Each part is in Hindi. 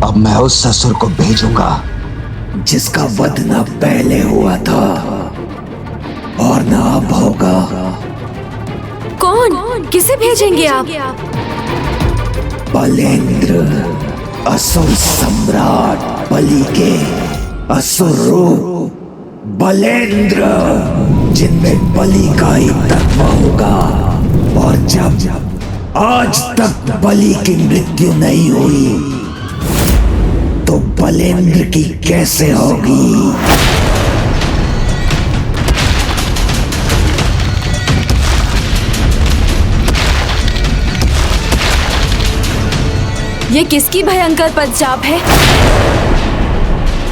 अब मैं उस ससुर को भेजूंगा जिसका वध न पहले हुआ था और न अब होगा। कौन? किसे भेजेंगे आप? बलेंद्र, असुर सम्राट बलि के असुर रूप बलेंद्र, जिनमें बलि का ही तत्व होगा। और जब आज तक बलि की मृत्यु नहीं हुई तो बलेंद्र की कैसे होगी? ये किसकी भयंकर पदचाप है?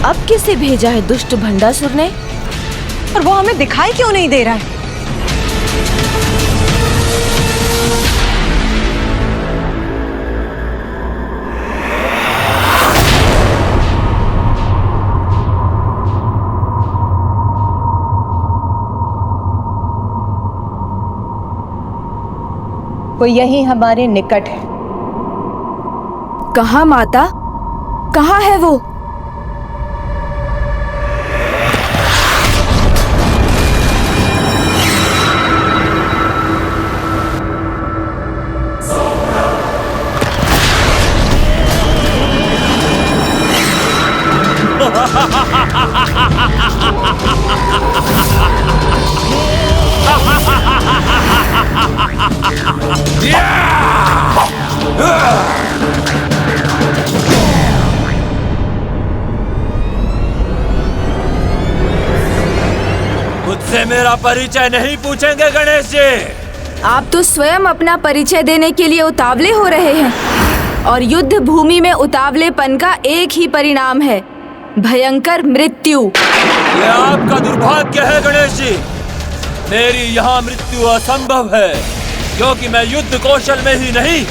अब किसे भेजा है दुष्ट भंडासुर ने? और वो हमें दिखाई क्यों नहीं दे रहा है? वो यही हमारे निकट है। कहाँ माता? कहाँ है वो? मुझसे मेरा परिचय नहीं पूछेंगे गणेश जी। आप तो स्वयं अपना परिचय देने के लिए उतावले हो रहे हैं और युद्ध भूमि में उतावलेपन का एक ही परिणाम है, भयंकर मृत्यु। ये आपका दुर्भाग्य है गणेश जी। मेरी यहाँ मृत्यु असंभव है क्योंकि मैं युद्ध कौशल में ही नहीं,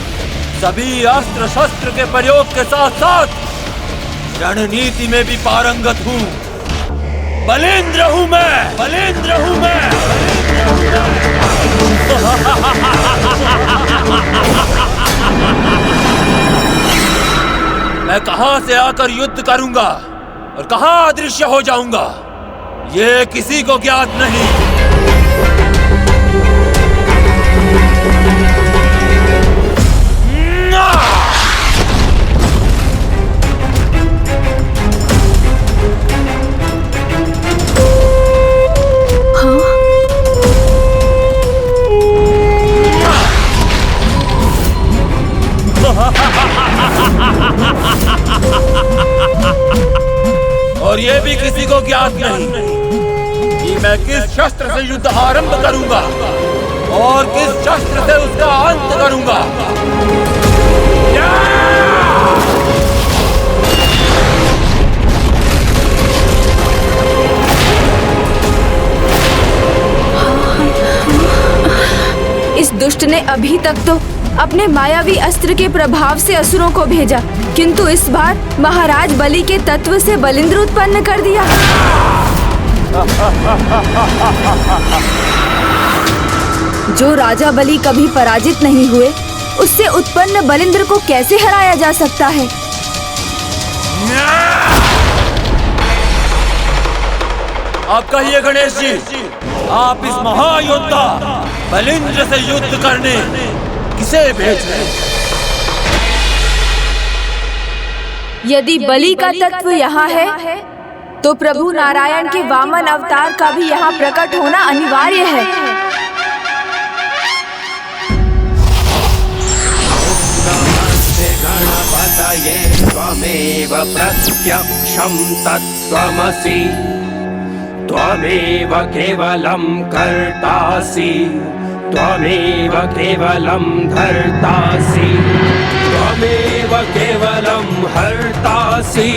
सभी अस्त्र शस्त्र के प्रयोग के साथ साथ रणनीति में भी पारंगत हूँ। बलेंद्र हूँ मैं, बलेंद्र हूँ मैं। मैं कहां से आकर युद्ध करूंगा और कहां अदृश्य हो जाऊंगा, ये किसी को ज्ञात नहीं। और ये भी किसी को ज्ञात नहीं कि मैं किस शस्त्र से युद्ध आरंभ करूंगा और किस शस्त्र से उसका अंत करूंगा। इस दुष्ट ने अभी तक तो अपने मायावी अस्त्र के प्रभाव से असुरों को भेजा, किंतु इस बार महाराज बलि के तत्व से बलिंद्र उत्पन्न कर दिया। जो राजा बलि कभी पराजित नहीं हुए, उससे उत्पन्न बलिंद्र को कैसे हराया जा सकता है? आप कहिए गणेश जी, आप इस महायोद्धा बलिंद्र से युद्ध करने किसे भेज रहे हैं? यदि बलि का तत्व यहाँ है, तो प्रभु नारायण के वामन अवतार का भी यहाँ प्रकट होना अनिवार्य है। गणपतये त्वमेव प्रत्यक्षं तत्त्वमसि, त्वमेव केवलं कर्तासि, त्वमेव केवलं धर्तासि, त्वमेव केवलं हर्तासि।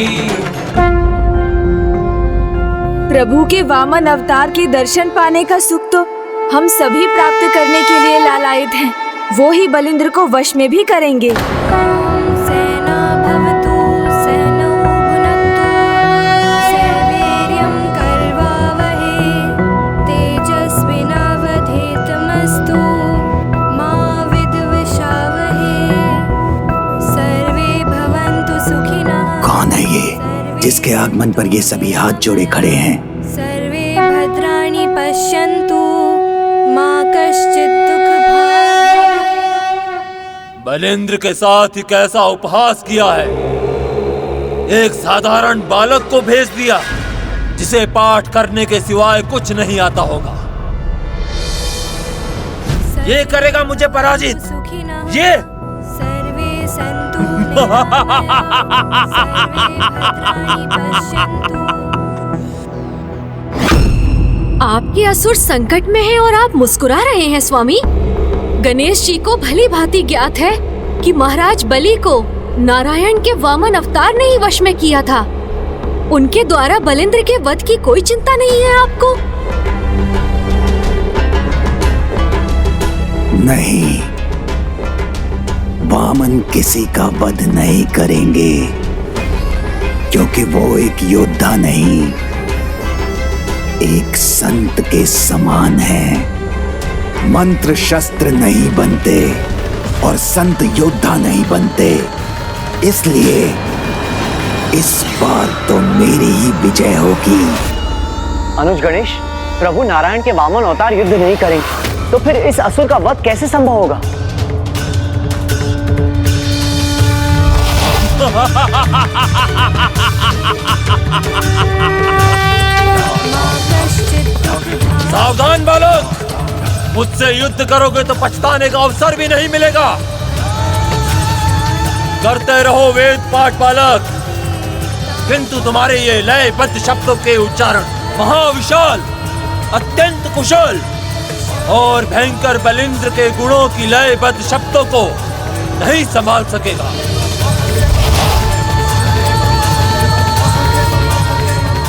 प्रभु के वामन अवतार के दर्शन पाने का सुख तो हम सभी प्राप्त करने के लिए लालायित हैं। वो ही बलिंद्र को वश में भी करेंगे। सर्वे भवन्तु सुखिनः। है ये जिसके आगमन पर ये सभी हाथ जोड़े खड़े हैं? सर्वे भद्राणि पश्यन्तु मा कश्चित् दुःख भाग्। बलिंद्र के साथ ही कैसा उपहास किया है। एक साधारण बालक को भेज दिया जिसे पाठ करने के सिवाय कुछ नहीं आता होगा। ये करेगा मुझे पराजित। ये सर्वे सन्तु निरामयाः, सर्वे भद्राणि पश्यन्तु। आपके असुर संकट में हैं और आप मुस्कुरा रहे हैं स्वामी। गणेश जी को भली भांति ज्ञात है कि महाराज बलि को नारायण के वामन अवतार ने ही वश में किया था। उनके द्वारा बलिंद्र के वध की कोई चिंता नहीं है आपको? नहीं, वामन किसी का वध नहीं करेंगे क्योंकि वो एक योद्धा नहीं, एक संत के समान है। मंत्र शस्त्र नहीं बनते और संत योद्धा नहीं बनते, इसलिए इस बार तो मेरी ही विजय होगी। अनुज गणेश, प्रभु नारायण के वामन अवतार युद्ध नहीं करेंगे तो फिर इस असुर का वध कैसे संभव होगा? सावधान बालक, मुझसे युद्ध करोगे तो पछताने का अवसर भी नहीं मिलेगा। करते रहो वेद पाठ बालक, किंतु तुम्हारे ये लयबद्ध शब्दों के उच्चारण महाविशाल, अत्यंत कुशल और भयंकर बलिंद्र के गुणों की लयबद्ध शब्दों को नहीं संभाल सकेगा।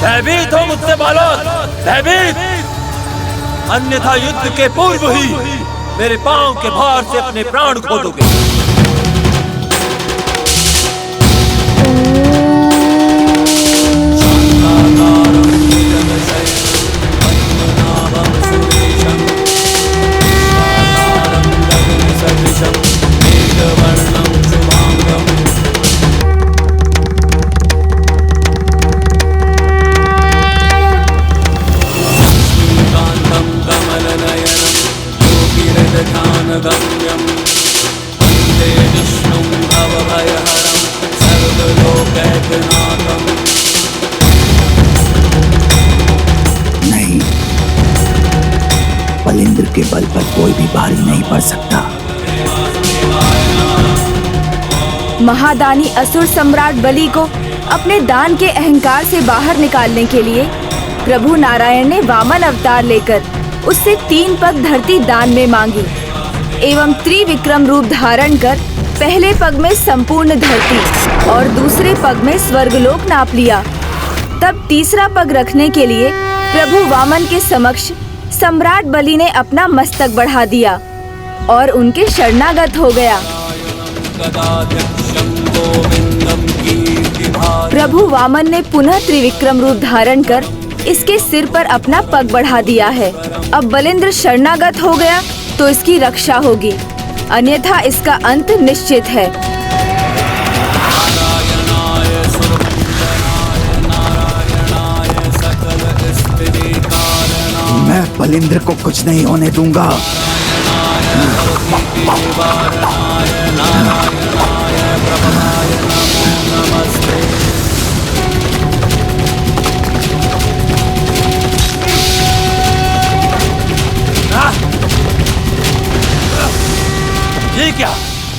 भयभीत हो मुझसे बालक, भयभीत, अन्यथा युद्ध के पूर्व ही मेरे पांव के भार से अपने प्राण खो दोगे। नहीं, बलिंद्र के बल पर कोई भी भारी नहीं पड़ सकता। महादानी असुर सम्राट बलि को अपने दान के अहंकार से बाहर निकालने के लिए प्रभु नारायण ने वामन अवतार लेकर उससे 3 पग धरती दान में मांगी एवं त्रिविक्रम रूप धारण कर पहले पग में संपूर्ण धरती और दूसरे पग में स्वर्गलोक नाप लिया। तब तीसरा पग रखने के लिए प्रभु वामन के समक्ष सम्राट बलि ने अपना मस्तक बढ़ा दिया और उनके शरणागत हो गया। प्रभु वामन ने पुनः त्रिविक्रम रूप धारण कर इसके सिर पर अपना पग बढ़ा दिया है। अब बलिंद्र शरणागत हो गया तो इसकी रक्षा होगी, अन्यथा इसका अंत निश्चित है। मैं बलिंद्र को कुछ नहीं होने दूंगा। ये क्या,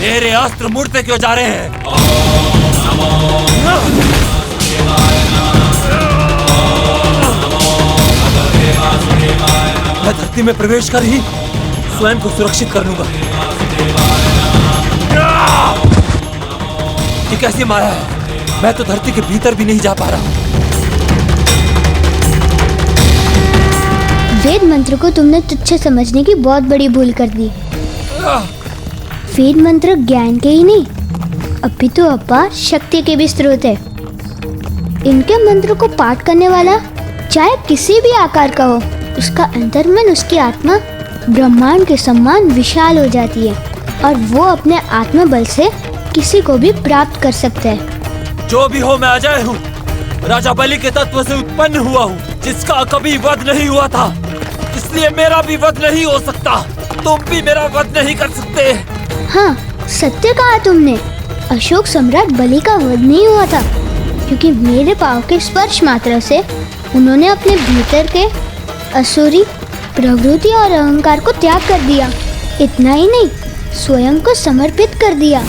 मेरे अस्त्र मुड़ते क्यों जा रहे हैं? मैं धरती में प्रवेश कर ही स्वयं को सुरक्षित कर लूंगा। ये कैसी माया है, मैं तो धरती के भीतर भी नहीं जा पा रहा हूँ। वेद मंत्र को तुमने तुच्छ समझने की बहुत बड़ी भूल कर दी। वेद मंत्र ज्ञान के ही नहीं, अपितु अपार शक्ति के भी स्रोत है। इनके मंत्र को पाठ करने वाला चाहे किसी भी आकार का हो, उसका अंतर्मन, उसकी आत्मा ब्रह्मांड के समान विशाल हो जाती है और वो अपने आत्मा बल से किसी को भी प्राप्त कर सकता है। जो भी हो, मैं अजय हूँ। राजा बलि के तत्व से उत्पन्न हुआ हूँ, जिसका कभी वध नहीं हुआ था, इसलिए मेरा भी वध नहीं हो सकता। तुम भी मेरा वध नहीं कर सकते। हाँ, सत्य कहा तुमने। अशोक सम्राट बलि का वध नहीं हुआ था, क्योंकि मेरे पाँव के स्पर्श मात्र से उन्होंने अपने भीतर के असुरी प्रवृत्ति और अहंकार को त्याग कर दिया। इतना ही नहीं, स्वयं को समर्पित कर दिया।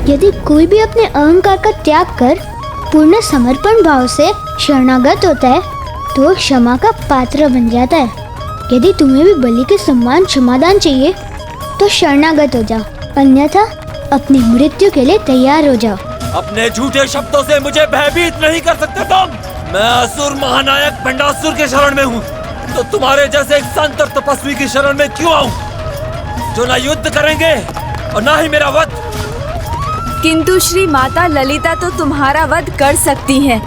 यदि कोई भी अपने अहंकार का त्याग कर पूर्ण समर्पण भाव से शरणागत होता है तो क्षमा का पात्र बन जाता है। यदि तुम्हें भी बलि के सम्मान क्षमादान चाहिए तो शरणागत हो जाओ, अन्यथा अपनी मृत्यु के लिए तैयार हो जाओ। अपने झूठे शब्दों से मुझे भयभीत नहीं कर सकते तुम। मैं असुर महानायक भंडासुर के शरण में हूँ, तो तुम्हारे जैसे एक संत और तपस्वी की शरण में क्यों आऊं, जो ना युद्ध करेंगे और ना ही मेरा वध। किंतु श्री माता ललिता तो तुम्हारा वध कर सकती हैं।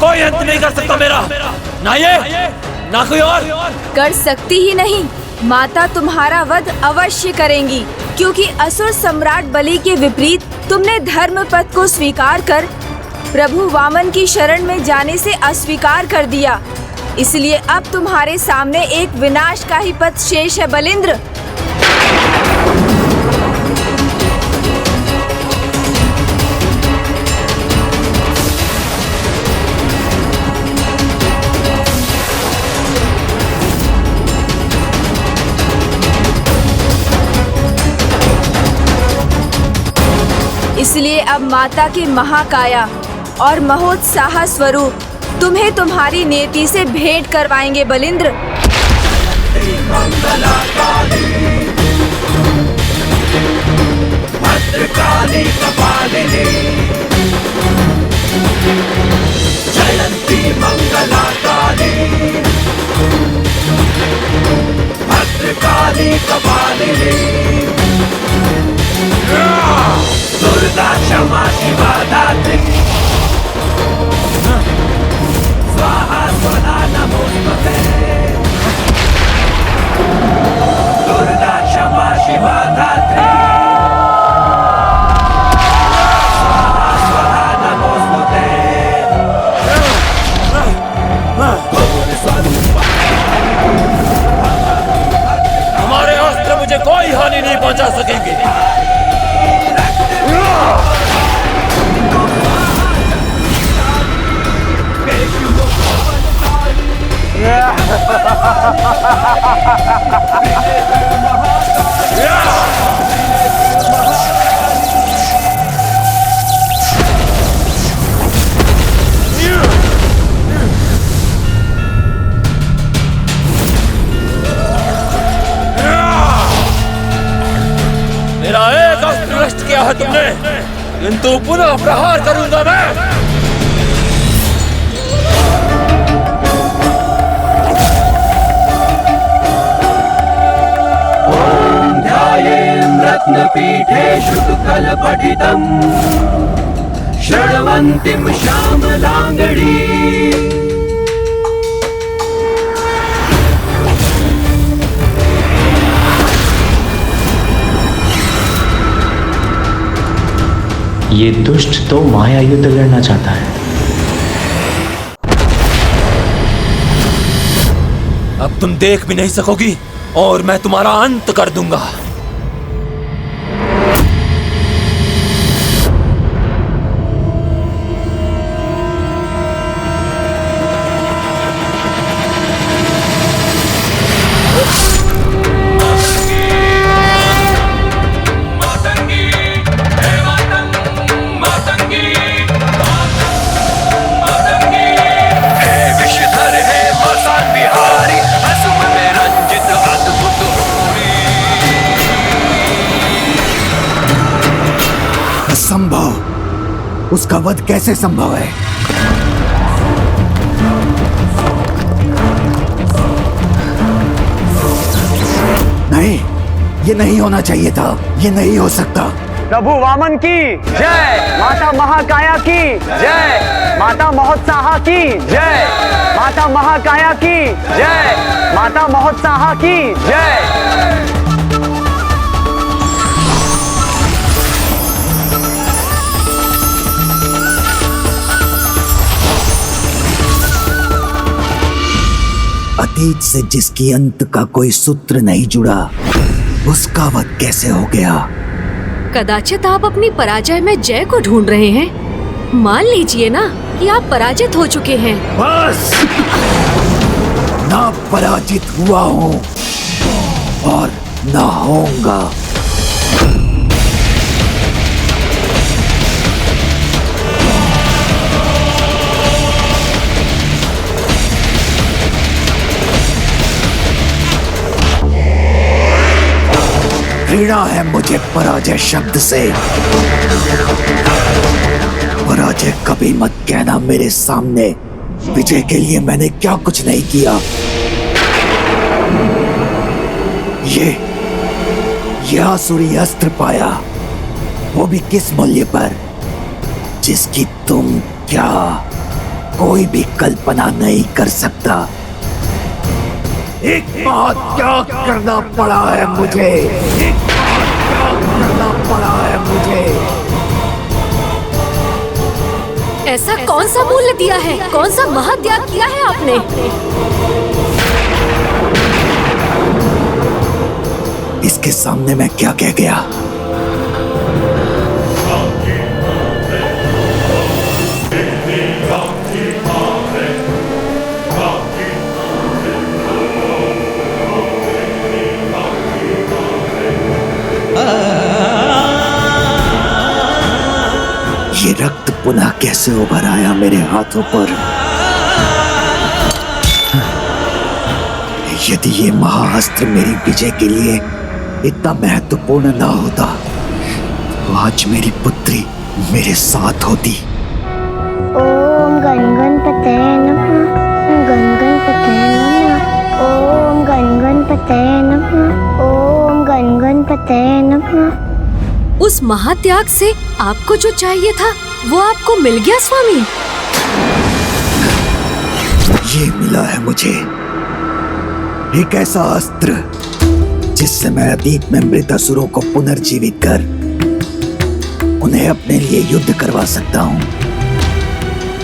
कोई अंत नहीं कर सकता मेरा, ना ये ना कोई और। कर सकती ही नहीं, माता तुम्हारा वध अवश्य करेंगी, क्योंकि असुर सम्राट बलि के विपरीत तुमने धर्म पथ को स्वीकार कर प्रभु वामन की शरण में जाने से अस्वीकार कर दिया। इसलिए अब तुम्हारे सामने एक विनाश का ही पथ शेष है बलिंद्र। इसलिए अब माता के महाकाया और महोत्साह स्वरूप तुम्हें तुम्हारी नेति से भेंट करवाएंगे बलिंद्र। भद्रकाली कपालिनी जयंती मंगला काली, भद्रकाली कपालिनी दुर्गा क्षमा शिवा दात्री, स्वाहा स्वधा नमोस्तुते। दुर्गा क्षमा शिवा दात्री, स्वाहा स्वधा नमोस्तुते। गौर स्वरूपा, हमारे अस्त्र मुझे कोई हानि नहीं पहुंचा सकेंगे। मेरा एक अस्त्र नष्ट किया है तुमने, किंतु पुनः प्रहार करूंगा मैं। रत्नपीठे शुककलपठितम् शृण्वन्तीं श्यामलाङ्गड़ी। ये दुष्ट तो माया युद्ध लड़ना चाहता है। अब तुम देख भी नहीं सकोगी और मैं तुम्हारा अंत कर दूंगा। विषधर है मसान बिहारी, उसका वध कैसे संभव है? नहीं, ये नहीं होना चाहिए था, ये नहीं हो सकता। प्रभु वामन की जय, माता महाकाया की जय, माता महोत्साहा की जय, माता महाकाया की जय, माता महोत्साहा की जय। अतीत से जिसकी अंत का कोई सूत्र नहीं जुड़ा, उसका वध कैसे हो गया? कदाचित आप अपनी पराजय में जय को ढूंढ रहे हैं। मान लीजिए ना कि आप पराजित हो चुके हैं। बस, ना पराजित हुआ हूँ और ना होऊंगा। घृणा है मुझे पराजय शब्द से। पराजय कभी मत कहना मेरे सामने। विजय के लिए मैंने क्या कुछ नहीं किया। ये आसुरी अस्त्र पाया, वो भी किस मूल्य पर, जिसकी तुम क्या कोई भी कल्पना नहीं कर सकता। एक महात्याग करना पड़ा है मुझे, एक महात्याग करना पड़ा है मुझे। ऐसा कौन सा मूल्य दिया है, कौन सा महात्याग किया है आपने? इसके सामने मैं क्या कह गया? ये रक्त पुनः कैसे उभर आया मेरे हाथों पर? यदि ये महाअस्त्र मेरी विजय के लिए इतना महत्वपूर्ण ना होता तो आज मेरी पुत्री मेरे साथ होती। ओम गण गणपते नमः, गण गणपते नमः, ओम गण गणपते नमः, ओम गण गणपते नमः। उस महात्याग से आपको जो चाहिए था वो आपको मिल गया स्वामी। ये मिला है मुझे एक ऐसा अस्त्र जिससे मैं अतीत में मृत असुरों को पुनर्जीवित कर उन्हें अपने लिए युद्ध करवा सकता हूँ।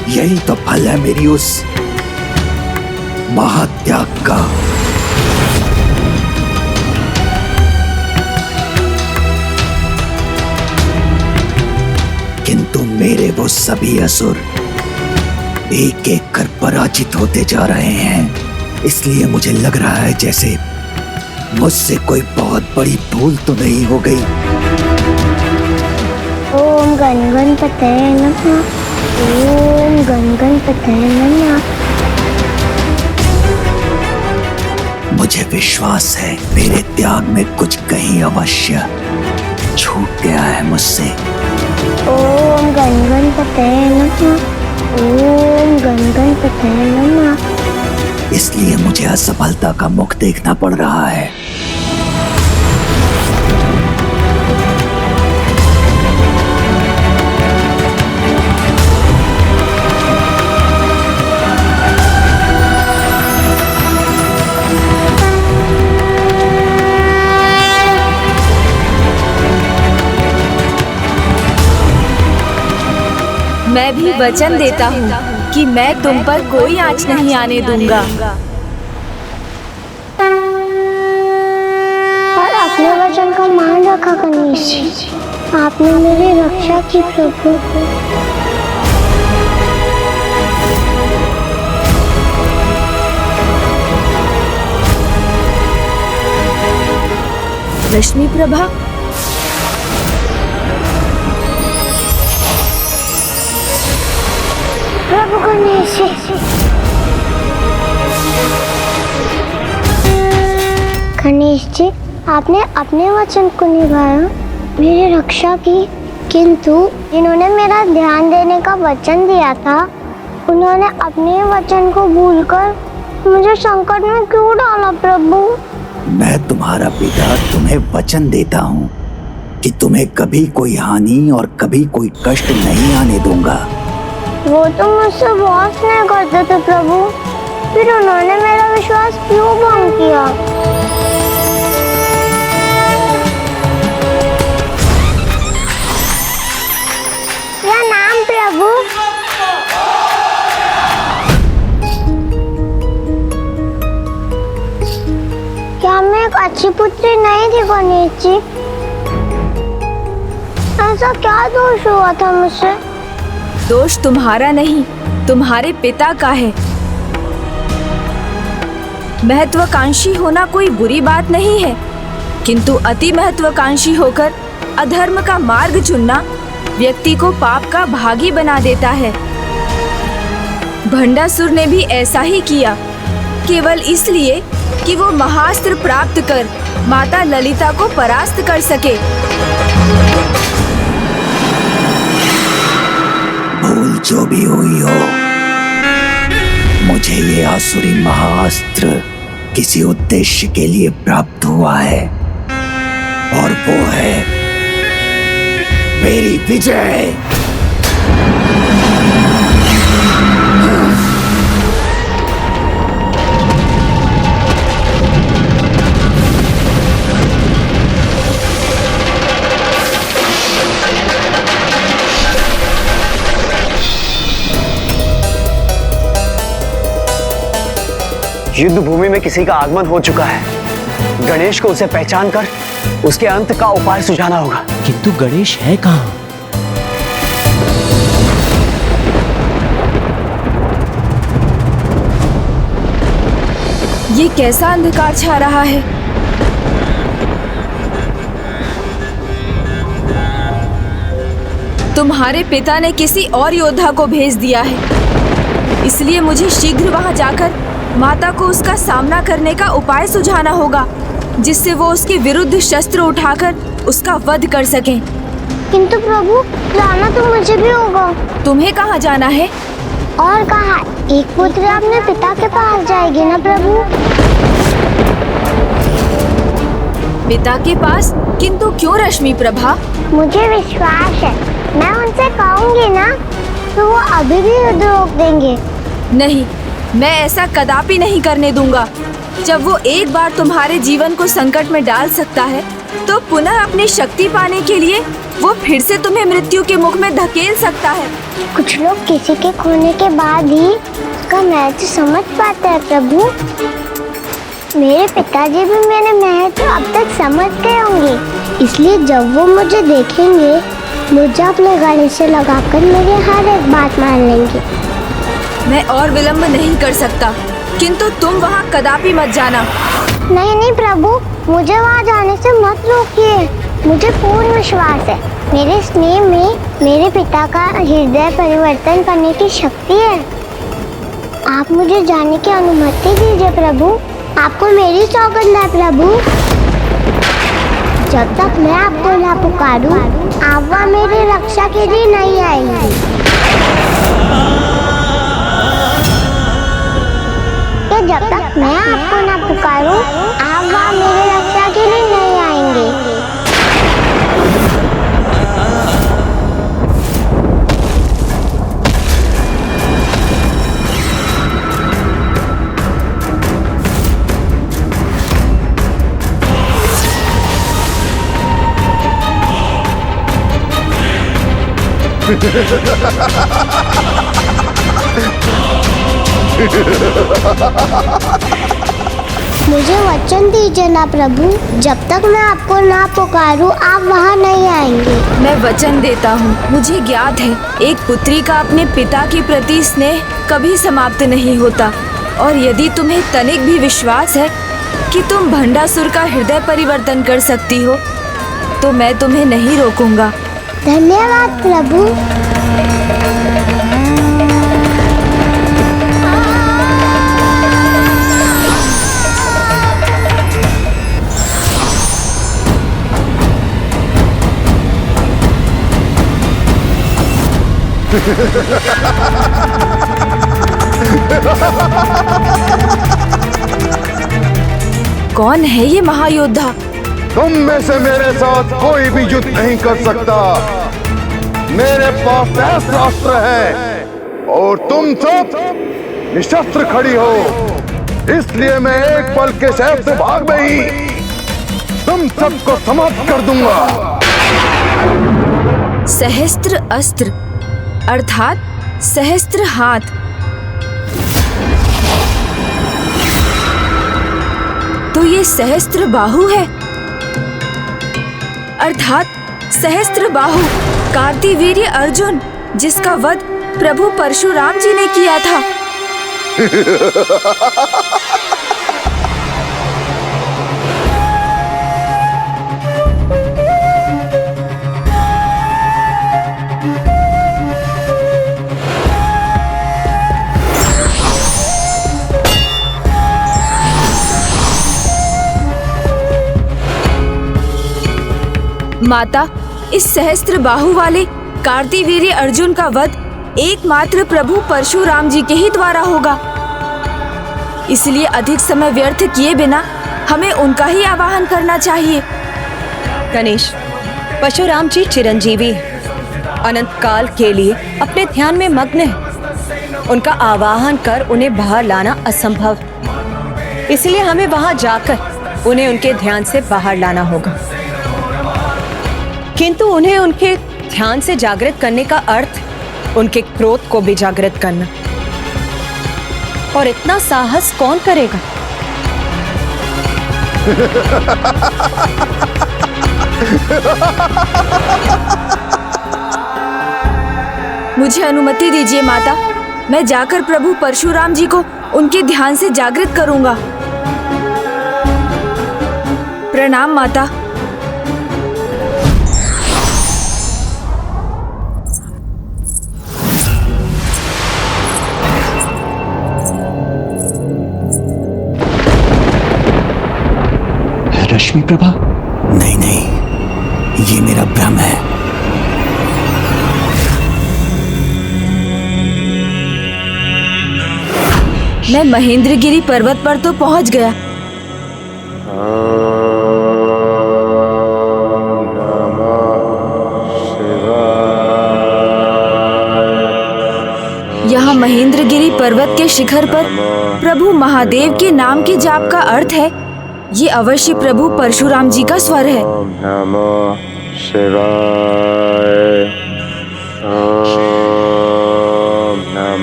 यही तो फल है मेरी उस महात्याग का। किंतु मेरे वो सभी असुर एक एक कर पराजित होते जा रहे हैं। इसलिए मुझे लग रहा है जैसे मुझसे कोई बहुत बड़ी भूल तो नहीं हो गई। ओम गण गणपते नमः, ओम गण गणपते नमः। मुझे विश्वास है मेरे त्याग में कुछ कहीं अवश्य छूट गया है मुझसे। ओम गण गणपते नमः, ओम गण गणपते नमः। इसलिए मुझे असफलता का मुख देखना पड़ रहा है। मैं भी वचन देता हूँ कि मैं तुम पर कोई आँच नहीं आने दूंगा। और अपने वचन का मान रखा गणेश जी। आपने मेरी रक्षा की प्रभु। रश्मि प्रभा, प्रभु गणेश जी। गणेश जी, आपने अपने वचन को निभाया, मेरी रक्षा की, किंतु जिन्होंने मेरा ध्यान देने का वचन दिया था, उन्होंने अपने वचन को भूलकर मुझे संकट में क्यों डाला प्रभु? मैं तुम्हारा पिता तुम्हें वचन देता हूँ कि तुम्हें कभी कोई हानि और कभी कोई कष्ट नहीं आने दूंगा। वो तो मुझसे बहुत स्नेह करते थे प्रभु, फिर उन्होंने मेरा विश्वास क्यों भंग किया? क्या नाम प्रभु? क्या मैं एक अच्छी पुत्री नहीं थी गणेश जी? ऐसा क्या दोष हुआ था मुझसे? दोष तुम्हारा नहीं, तुम्हारे पिता का है। महत्वाकांक्षी होना कोई बुरी बात नहीं है, किंतु अति महत्वाकांक्षी होकर अधर्म का मार्ग चुनना व्यक्ति को पाप का भागी बना देता है। भंडासुर ने भी ऐसा ही किया, केवल इसलिए कि वो महास्त्र प्राप्त कर माता ललिता को परास्त कर सके। भूल जो भी हुई हो, मुझे ये आसुरी महाअस्त्र किसी उद्देश्य के लिए प्राप्त हुआ है, और वो है मेरी विजय। युद्ध भूमि में किसी का आगमन हो चुका है। गणेश को उसे पहचान कर उसके अंत का उपाय सुझाना होगा। किंतु गणेश है कहाँ? ये कैसा अंधकार छा रहा है? तुम्हारे पिता ने किसी और योद्धा को भेज दिया है, इसलिए मुझे शीघ्र वहां जाकर माता को उसका सामना करने का उपाय सुझाना होगा, जिससे वो उसके विरुद्ध शस्त्र उठाकर उसका वध कर सकें। किंतु प्रभु, जाना तो मुझे भी होगा। तुम्हें कहाँ जाना है? और कहाँ? एक पुत्री अपने पिता के पास जाएगी ना प्रभु? पिता के पास? किंतु क्यों रश्मि प्रभा? मुझे विश्वास है, मैं उनसे कहूँगी ना तो वो अभी भी युद्ध रोक देंगे। नहीं, मैं ऐसा कदापि नहीं करने दूंगा। जब वो एक बार तुम्हारे जीवन को संकट में डाल सकता है, तो पुनः अपनी शक्ति पाने के लिए वो फिर से तुम्हें मृत्यु के मुख में धकेल सकता है। कुछ लोग किसी के खोने के बाद ही उसका महत्व समझ पाते हैं प्रभु। मेरे पिताजी भी मेरे महत्व अब तक समझ गए होंगे, इसलिए जब वो मुझे देखेंगे, मुझे अपने गले से लगाकर मेरी हर एक बात मान लेंगे। मैं और विलंब नहीं कर सकता, किंतु तुम वहाँ कदापि मत जाना। नहीं नहीं प्रभु, मुझे वहाँ जाने से मत रोकिए। मुझे पूर्ण विश्वास है, मेरे स्नेह में मेरे पिता का हृदय परिवर्तन करने की शक्ति है। आप मुझे जाने की अनुमति दीजिए प्रभु। आपको मेरी सौगंध है प्रभु। जब तक मैं आपको ना पुकारूं, आप वहाँ मेरी रक्षा के लिए नहीं आएंगी। जब तक मैं आपको ना पुकारूं, आप वहाँ मेरे रक्षा के लिए नहीं आएंगे। मुझे वचन दीजिए ना प्रभु, जब तक मैं आपको ना पुकारूं, आप वहाँ नहीं आएंगे। मैं वचन देता हूँ। मुझे ज्ञात है, एक पुत्री का अपने पिता के प्रति स्नेह कभी समाप्त नहीं होता, और यदि तुम्हें तनिक भी विश्वास है कि तुम भंडासुर का हृदय परिवर्तन कर सकती हो, तो मैं तुम्हें नहीं रोकूंगा। धन्यवाद प्रभु। कौन है ये महायोद्धा? तुम में से मेरे साथ कोई भी युद्ध नहीं कर सकता। मेरे पास ऐसा अस्त्र है और तुम सब निशस्त्र खड़ी हो, इसलिए मैं एक पल के शहर से भाग में ही तुम सबको समाप्त कर दूंगा। सहस्त्र अस्त्र अर्थात सहस्त्र हाथ। तो ये सहस्त्र बाहु है, अर्थात सहस्त्र बाहु कार्तिवीर्य अर्जुन, जिसका वध प्रभु परशुराम जी ने किया था। माता, इस सहस्त्र बाहु वाले कार्तिवीर्य अर्जुन का वध एकमात्र प्रभु परशुराम जी के ही द्वारा होगा। इसलिए अधिक समय व्यर्थ किए बिना हमें उनका ही आवाहन करना चाहिए। गणेश, परशुराम जी चिरंजीवी अनंत काल के लिए अपने ध्यान में मग्न है। उनका आवाहन कर उन्हें बाहर लाना असंभव, इसलिए हमें वहां जाकर उन्हें उनके ध्यान से बाहर लाना होगा। किंतु उन्हें उनके ध्यान से जागृत करने का अर्थ उनके क्रोध को भी जागृत करना, और इतना साहस कौन करेगा? मुझे अनुमति दीजिए माता, मैं जाकर प्रभु परशुराम जी को उनके ध्यान से जागृत करूंगा। प्रणाम माता। रश्मि प्रभा? नहीं नहीं, ये मेरा भ्रम है। मैं महेंद्रगिरी पर्वत पर तो पहुंच गया, यहाँ महेंद्रगिरी पर्वत के शिखर पर प्रभु महादेव के नाम के जाप का अर्थ है ये अवश्य प्रभु परशुराम जी का स्वर है।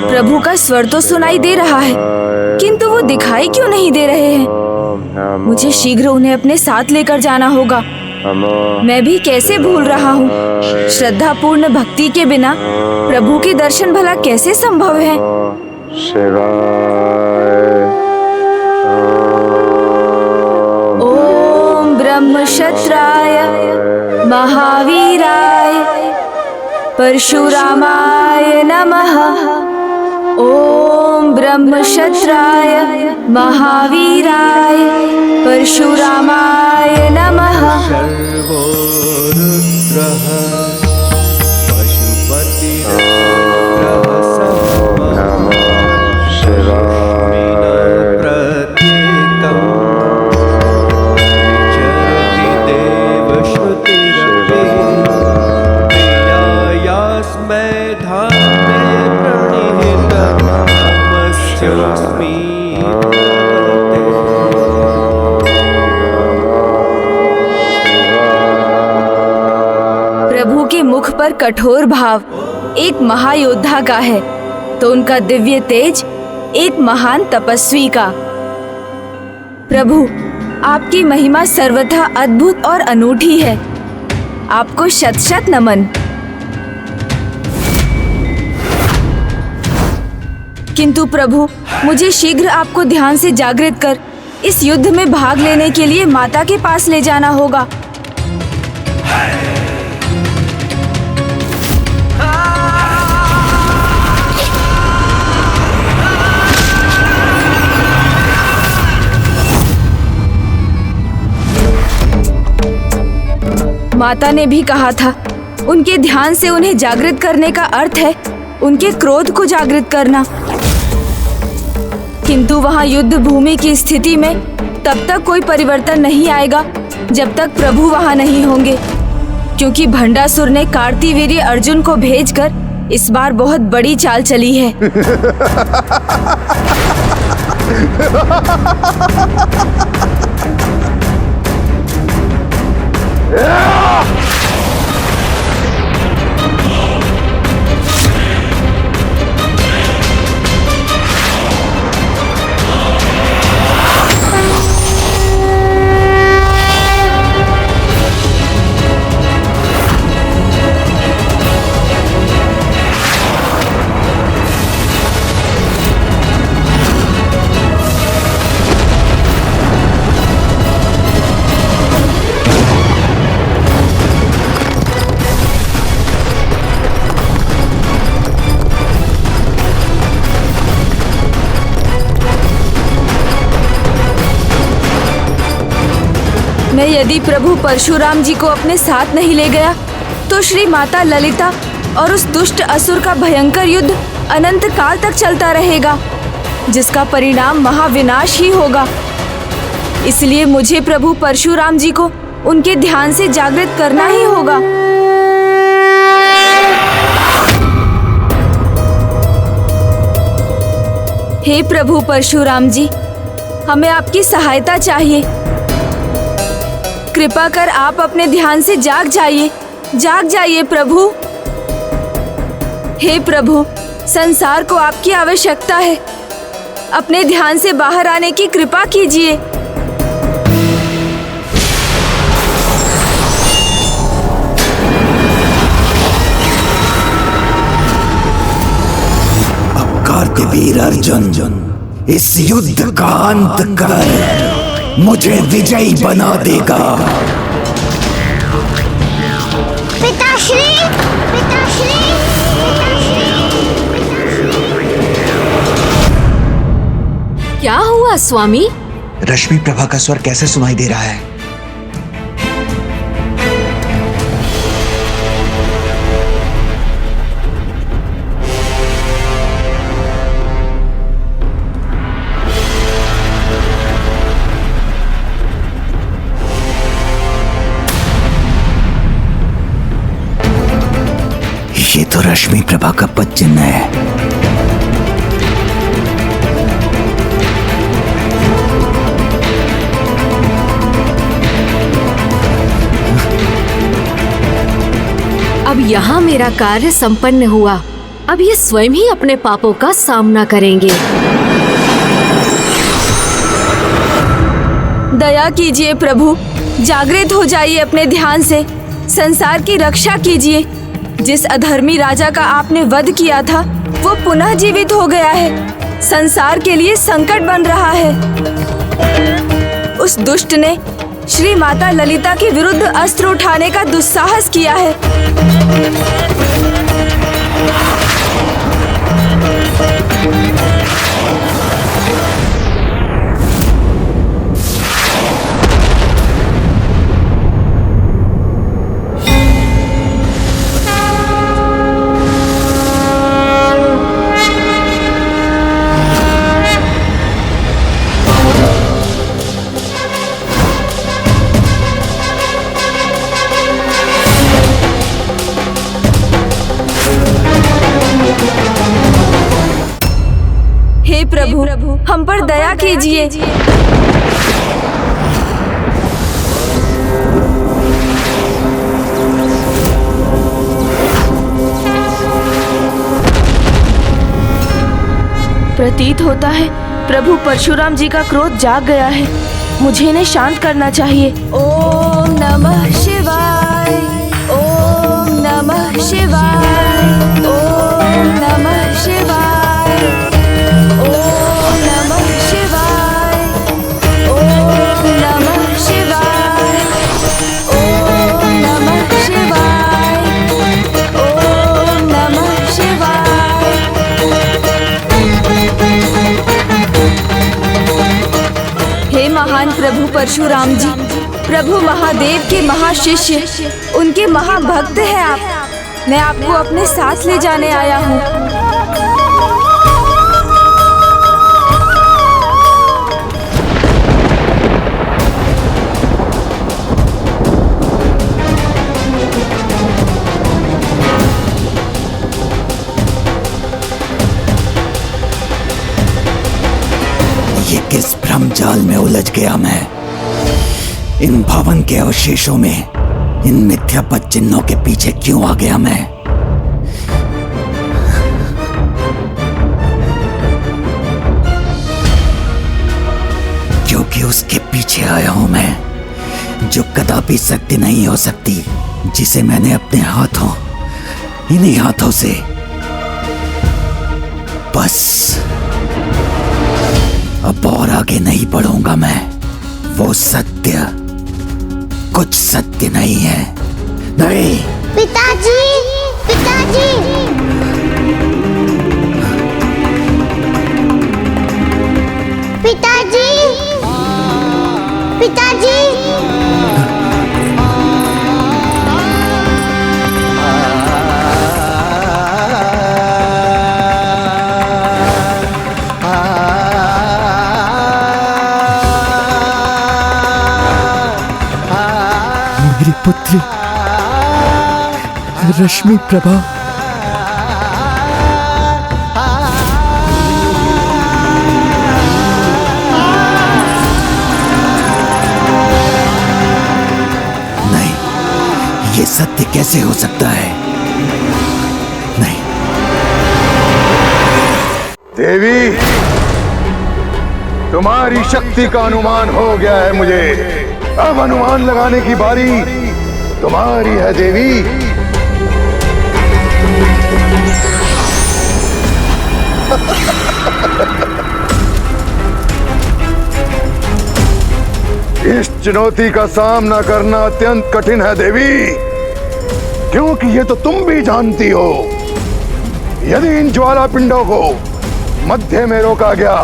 प्रभु का स्वर तो सुनाई दे रहा है, किंतु वो दिखाई क्यों नहीं दे रहे हैं? मुझे शीघ्र उन्हें अपने साथ लेकर जाना होगा। मैं भी कैसे भूल रहा हूँ, श्रद्धा पूर्ण भक्ति के बिना प्रभु के दर्शन भला कैसे संभव है? ओम ब्रह्मक्षत्राय महावीराय परशुरामाय नमः। ओम ब्रह्मक्षत्राय महावीराय परशुरामाय नमः। सर्वो रुद्रः पशुपतिरुद्रः समः प्रत्येकं विचरति देवश्रुतिरपि प्रियायास्मै धामे प्रणिहितं नमस्योऽस्मि। प्रभु के मुख पर कठोर भाव एक महायोद्धा का है, तो उनका दिव्य तेज एक महान तपस्वी का। प्रभु, आपकी महिमा सर्वथा अद्भुत और अनूठी है। आपको शत शत नमन। किंतु प्रभु, मुझे शीघ्र आपको ध्यान से जागृत कर इस युद्ध में भाग लेने के लिए माता के पास ले जाना होगा। माता ने भी कहा था, उनके ध्यान से उन्हें जागृत करने का अर्थ है उनके क्रोध को जागृत करना। किंतु वहाँ युद्ध भूमि की स्थिति में तब तक कोई परिवर्तन नहीं आएगा जब तक प्रभु वहाँ नहीं होंगे, क्योंकि भंडासुर ने कार्तिवीर्य अर्जुन को भेजकर इस बार बहुत बड़ी चाल चली है। मैं यदि प्रभु परशुराम जी को अपने साथ नहीं ले गया तो श्री माता ललिता और उस दुष्ट असुर का भयंकर युद्ध अनंत काल तक चलता रहेगा, जिसका परिणाम महाविनाश ही होगा। इसलिए मुझे प्रभु परशुराम जी को उनके ध्यान से जागृत करना ही होगा। हे प्रभु परशुराम जी, हमें आपकी सहायता चाहिए। कृपा कर आप अपने ध्यान से जाग जाइए प्रभु। हे प्रभु, संसार को आपकी आवश्यकता है। अपने ध्यान से बाहर आने की कृपा कीजिए। अब कार्तिवीर अर्जुन इस युद्ध का अंत कर मुझे विजयी बना देगा। पिताश्री, पिताश्री, क्या हुआ स्वामी? रश्मि प्रभा का स्वर कैसे सुनाई दे रहा है? ये तो रश्मि प्रभा का पद चिन्ह है। अब यहाँ मेरा कार्य संपन्न हुआ। अब ये स्वयं ही अपने पापों का सामना करेंगे। दया कीजिए प्रभु, जागृत हो जाइए अपने ध्यान से। संसार की रक्षा कीजिए। जिस अधर्मी राजा का आपने वध किया था वो पुनः जीवित हो गया है। संसार के लिए संकट बन रहा है। उस दुष्ट ने श्री माता ललिता के विरुद्ध अस्त्र उठाने का दुस्साहस किया है। हे प्रभु, हम पर दया कीजिए। प्रतीत होता है प्रभु परशुराम जी का क्रोध जाग गया है। मुझे इन्हें शांत करना चाहिए। ओम नमः शिवाय, ओम नमः शिवाय, ओम नमः शिवाय, ओम नमः शिवाय, ओम नमः शिवाय, ओम नमः शिवाय, ओम नमः शिवाय। हे महान प्रभु परशुराम जी, प्रभु महादेव के महाशिष्य, उनके महाभक्त हैं आप। मैं आपको अपने साथ ले जाने आया हूँ। भ्रम जाल में उलझ गया मैं। इन भवन के अवशेषों में इन मिथ्यापद चिन्हों के पीछे क्यों आ गया मैं? क्योंकि उसके पीछे आया हूं मैं जो कदापि सत्य नहीं हो सकती, जिसे मैंने अपने हाथों, इन्हीं हाथों से बस अब और आगे नहीं बढ़ूंगा मैं। वो सत्य कुछ सत्य नहीं है। नहीं। पिताजी, पिताजी। पिताजी, पिताजी। मेरी पुत्री रश्मि प्रभा, नहीं, ये सत्य कैसे हो सकता है? नहीं। देवी, तुम्हारी शक्ति का अनुमान हो गया है मुझे। अब अनुमान लगाने की बारी तुम्हारी है देवी। इस चुनौती का सामना करना अत्यंत कठिन है देवी, क्योंकि ये तो तुम भी जानती हो, यदि इन ज्वाला पिंडों को मध्य में रोका गया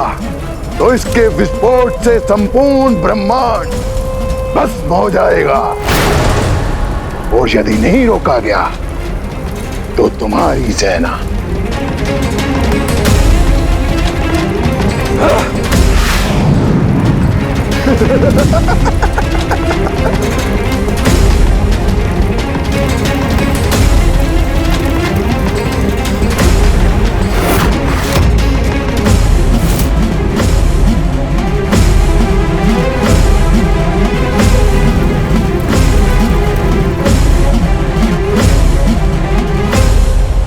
तो इसके विस्फोट से संपूर्ण ब्रह्मांड भस्म हो जाएगा, और यदि नहीं रोका गया तो तुम्हारी सेना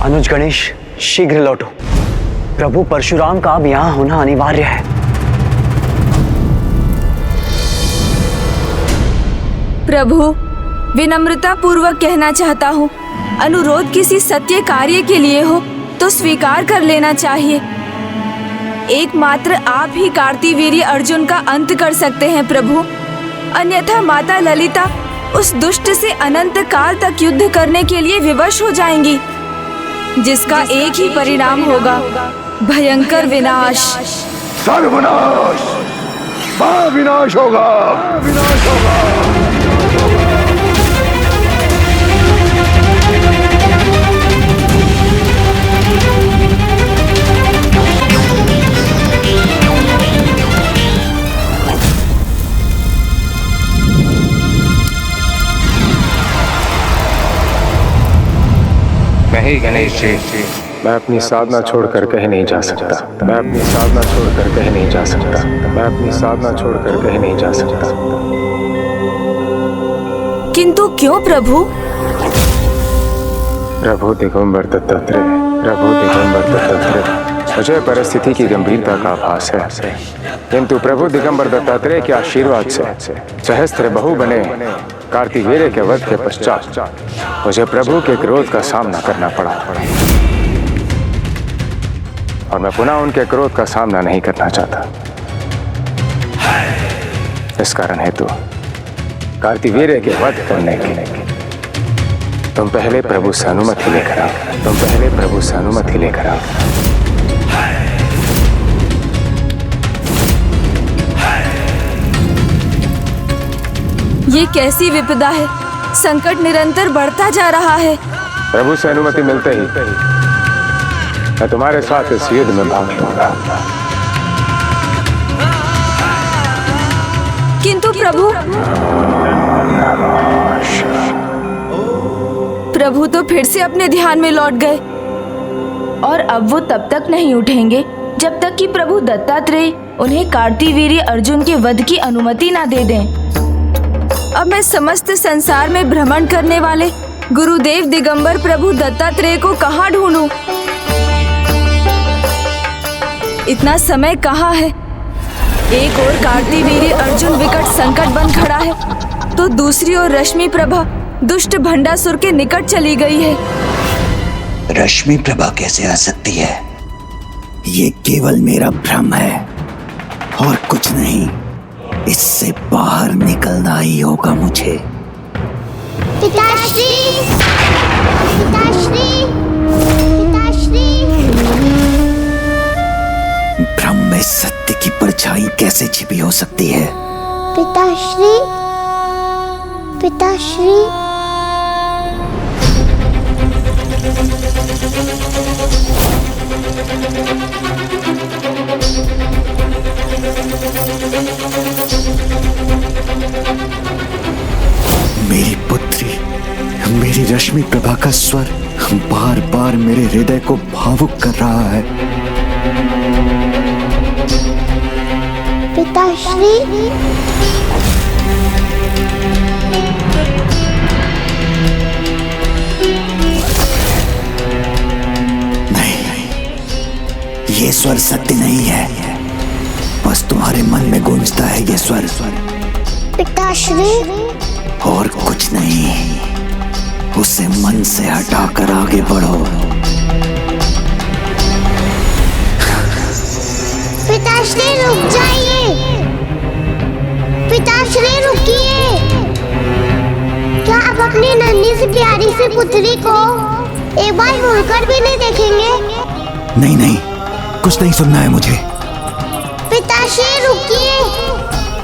अनुज गणेश, शीघ्र लौटो। प्रभु परशुराम का अब यहाँ होना अनिवार्य है। प्रभु, विनम्रता पूर्वक कहना चाहता हूँ, अनुरोध किसी सत्य कार्य के लिए हो तो स्वीकार कर लेना चाहिए। एकमात्र आप ही कार्तिवीर्य अर्जुन का अंत कर सकते हैं प्रभु, अन्यथा माता ललिता उस दुष्ट से अनंत काल तक युद्ध करने के लिए विवश हो जाएंगी, जिसका एक ही परिणाम होगा, भयंकर विनाश। सर्वनाश, महाविनाश होगा, विनाश होगा। नहीं गणेश जी, मैं अपनी साधना छोड़कर कहीं नहीं जा सकता। मैं अपनी साधना छोड़कर कहीं नहीं जा सकता। मैं अपनी साधना छोड़कर कहीं नहीं जा सकता। किंतु क्यों प्रभु? प्रभु दिगंबर दत्तात्रेय, प्रभु दिगंबर दत्तात्रेय, मुझे परिस्थिति की गंभीरता का आभास है, किंतु प्रभु दिगंबर दत्तात्रेय के आशीर्वाद से सहस्त्र बहु बने कार्तिवीर्य के वध के पश्चात मुझे प्रभु के क्रोध का सामना करना पड़ा, और मैं पुनः उनके क्रोध का सामना नहीं करना चाहता। इस कारण हेतु कार्तिवीर्य के वध करने के लिए तुम पहले प्रभु से अनुमति लेकर आओ। तुम पहले प्रभु से अनुमति लेकर आओ। ये कैसी विपदा है? संकट निरंतर बढ़ता जा रहा है। प्रभु से अनुमति मिलते ही मैं तुम्हारे साथ इस युद्ध में भाग लूंगा। किंतु प्रभु तो फिर से अपने ध्यान में लौट गए, और अब वो तब तक नहीं उठेंगे जब तक कि प्रभु दत्तात्रेय उन्हें कार्तिवीर्य अर्जुन के वध की अनुमति ना दे दें। अब मैं समस्त संसार में भ्रमण करने वाले गुरुदेव दिगंबर प्रभु दत्तात्रेय को कहाँ ढूंढूं? इतना समय कहाँ है? एक ओर कार्तिवीर्य अर्जुन विकट संकट बन खड़ा है, तो दूसरी ओर रश्मि प्रभा दुष्ट भंडासुर के निकट चली गई है। रश्मि प्रभा कैसे आ सकती है? ये केवल मेरा भ्रम है और कुछ नहीं। इससे बाहर निकलना ही होगा मुझे। पिताश्री, पिताश्री, पिताश्री। भ्रम में सत्य की परछाई कैसे छिपी हो सकती है? पिताश्री, पिताश्री। मेरी पुत्री, मेरी रश्मि प्रभा का स्वर बार बार मेरे हृदय को भावुक कर रहा है। पिताश्री, नहीं, ये स्वर सत्य नहीं है। बस तुम्हारे मन में गूंजता है ये स्वर। पिताश्री। और कुछ नहीं। उसे मन से हटाकर आगे बढ़ो। पिताश्री रुक जाइए। पिताश्री रुकिए। क्या आप अपनी नन्ही सी प्यारी सी पुत्री को एक बार मुड़कर भी नहीं देखेंगे? नहीं नहीं, कुछ नहीं सुनना है मुझे। पिताश्री रुकिए।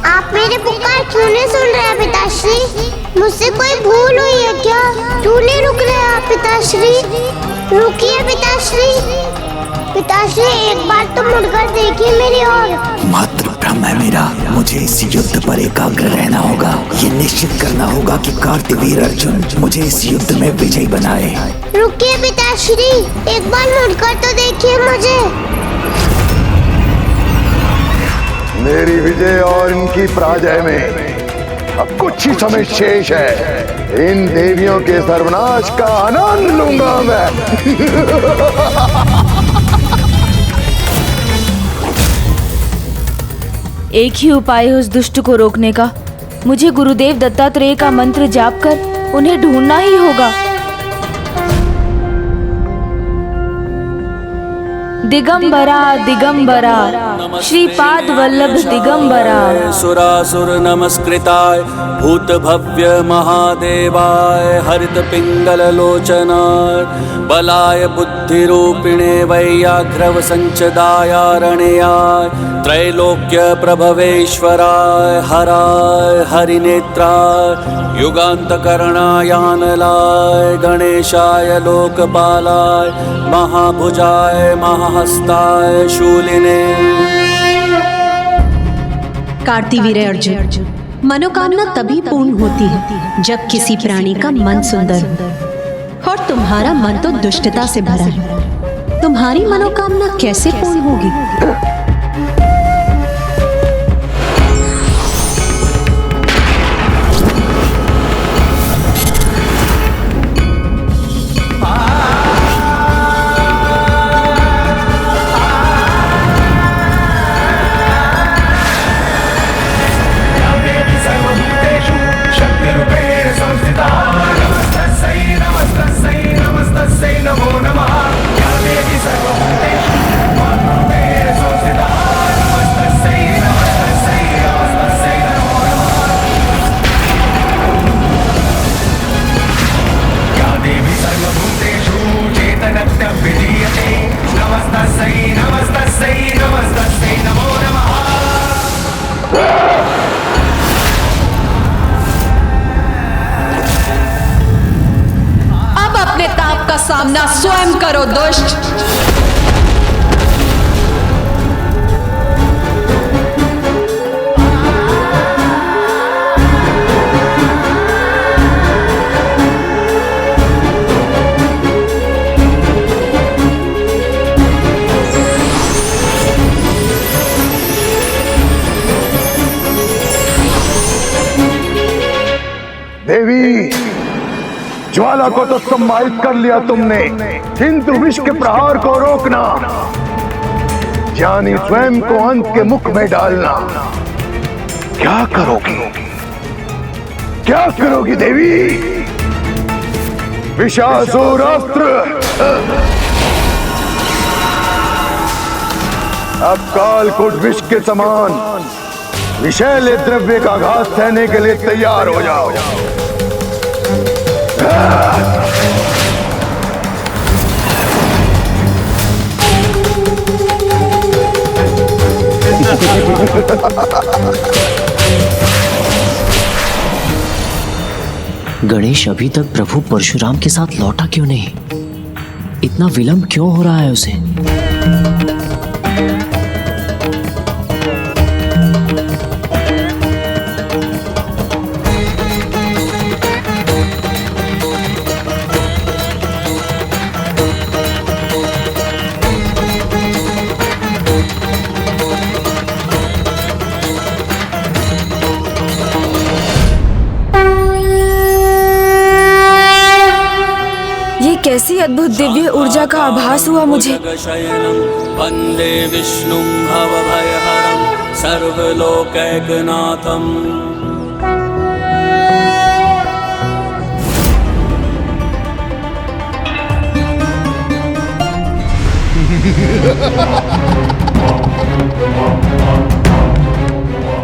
आप मेरे पुकार क्यों नहीं सुन रहे हैं पिताश्री? मुझसे कोई भूल हुई है क्या? क्यों नहीं रुक रहे आप पिताश्री? रुकिए पिताश्री। पिताश्री एक बार तो मुड़कर देखिए मेरी ओर। मात्र भ्रम है मेरा। मुझे इस युद्ध पर एकाग्र रहना होगा। ये निश्चित करना होगा कि कार्तिवीर्य अर्जुन मुझे इस युद्ध में विजयी बनाए। रुकिए पिताश्री, एक बार मुड़कर तो देखिए मुझे। मेरी विजय और इनकी पराजय में अब कुछ ही समय शेष है। इन देवियों के सर्वनाश का आनंद लूंगा मैं। एक ही उपाय है उस दुष्ट को रोकने का। मुझे गुरुदेव दत्तात्रेय का मंत्र जाप कर उन्हें ढूंढना ही होगा। दिगंबरा दिगंबरा, श्रीपाद वल्लभ दिगंबरा। सुरासुर नमस्कृताय भूत भव्य महादेवाय हरित पिंगल लोचनाय बलाय बुद्धिरूपिणे वैयाघ्रव संचदाय रणयाय त्रैलोक्य प्रभवेश्वराय हराय हरिनेत्राय युगांतकरणायानलाय गणेशाय लोकपालाय महाभुजाय महाहस्ताय शूलिने। कार्तिवीर्य अर्जुन, मनोकामना तभी पूर्ण होती है जब किसी प्राणी का मन सुंदर हो, और तुम्हारा मन तो दुष्टता से भरा है। तुम्हारी मनोकामना कैसे पूर्ण होगी? सामना स्वयं करो दुष्ट। देवी, ज्वाला को तो सम्मानित कर लिया तुमने, किंतु विष के प्रहार को रोकना यानी स्वयं को अंत के मुख में डालना, क्या करोगी? क्या करोगी देवी? विषासुरास्त्र अब कालकूट विष के समान विषैले द्रव्य का घात सहने के लिए तैयार हो जाओ। गणेश अभी तक प्रभु परशुराम के साथ लौटा क्यों नहीं? इतना विलंब क्यों हो रहा है उसे? कैसी अद्भुत दिव्य ऊर्जा का आभास हुआ मुझे। वंदे विष्णुं भवभयहरं सर्वलोकैकनाथम्।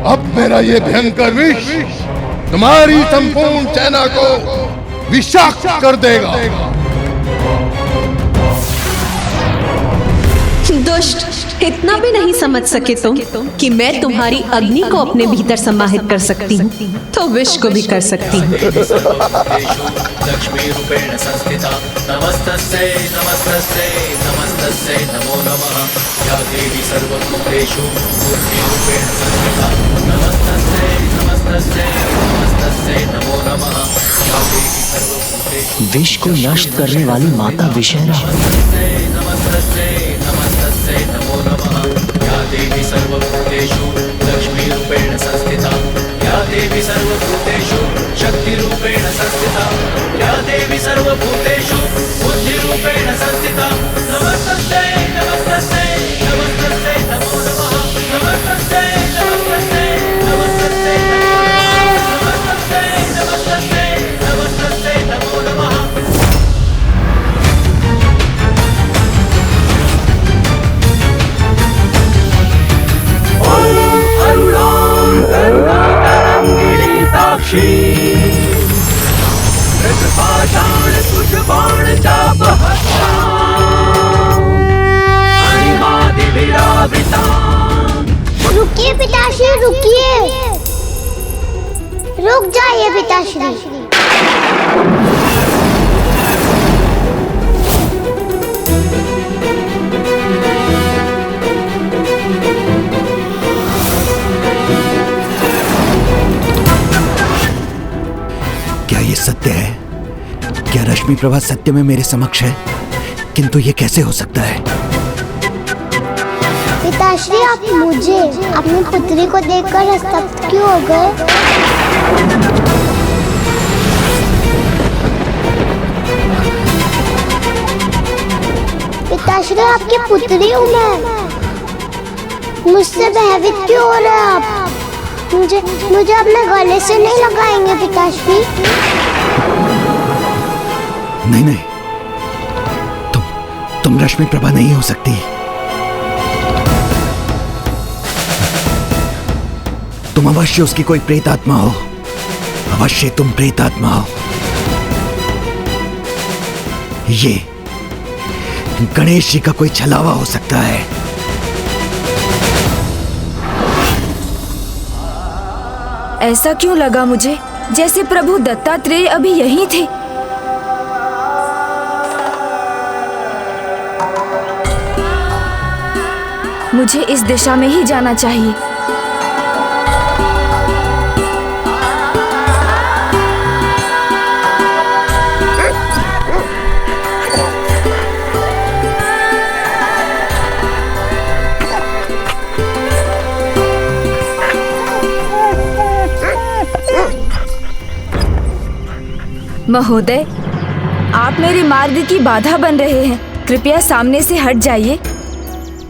अब मेरा ये भयंकर विष तुम्हारी संपूर्ण सेना को विषाक्त कर देगा। दुष्ट, इतना भी नहीं समझ सके तुम कि मैं तुम्हारी अग्नि को अपने भीतर समाहित कर सकती हूँ, तो विष को भी कर सकती हूँ। लक्ष्मी रूपेण संस्थिता नमस्तस्यै नमस्तस्यै नमस्तस्यै नमो नमः। या देवी सर्वभूतेषु मूर्ति रूपेण संस्थिता नमस्तस्यै नमस्तस्यै नमस्तस्यै नमो नमः। या देवी सर्वभूतेषु विष को नष्ट करने वाली माता विषैला। नमस्तस्यै नमो नमः। या देवी सर्वभूतेषु लक्ष्मी रूपेण संस्थिता या देवी सर्वभूतेषु शक्ति रूपेण संस्थिता या देवी सर्वभूतेषु बुद्धि रूपेण संस्थिता नमस्तस्यै नमस्तस्यै नमस्तस्यै नमो नमः। नमस्तस्यै नमस्तस्यै नमस्तस्यै नमस्तस्यै नमस्तस्यै नमस्तस्यै नमो नमः। साक्षी पाषाण कुश बाण चाप रुकिए पिताश्री, रुकिए, रुक जाइए पिताश्री। क्या ये सत्य है? क्या रश्मि प्रभा सत्य में मेरे समक्ष है? किंतु ये कैसे हो सकता है? पिताश्री, आप मुझे अपनी पुत्री को देखकर स्तब्ध क्यों हो गए? पिताश्री, आपकी पुत्री हूँ मैं, मुझसे भयभीत क्यों हो रहे हैं आप? मुझे अपने गले से नहीं लगाएंगे पिताश्री? नहीं, तुम रश्मि प्रभा नहीं हो सकती। तुम अवश्य उसकी कोई प्रेत आत्मा हो, अवश्य तुम प्रेत आत्मा हो। ये गणेश जी का कोई छलावा हो सकता है। ऐसा क्यों लगा मुझे जैसे प्रभु दत्तात्रेय अभी यहीं थे? मुझे इस दिशा में ही जाना चाहिए। महोदय, आप मेरे मार्ग की बाधा बन रहे हैं। कृपया सामने से हट जाइए।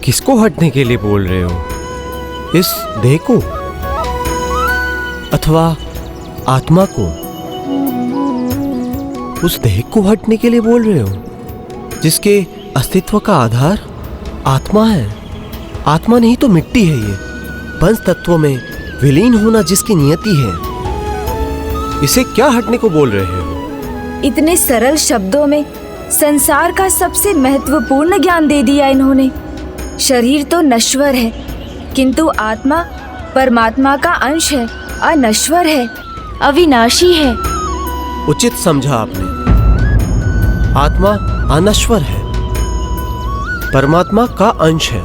किसको हटने के लिए बोल रहे हो? इस देह को अथवा आत्मा को? उस देह को हटने के लिए बोल रहे हो जिसके अस्तित्व का आधार आत्मा है। आत्मा नहीं तो मिट्टी है। ये पंच तत्वों में विलीन होना जिसकी नियति है, इसे क्या हटने को बोल रहे हो? इतने सरल शब्दों में संसार का सबसे महत्वपूर्ण ज्ञान दे दिया इन्होंने। शरीर तो नश्वर है, किंतु आत्मा परमात्मा का अंश है, अनश्वर है, अविनाशी है। उचित समझा आपने। आत्मा अनश्वर है, परमात्मा का अंश है,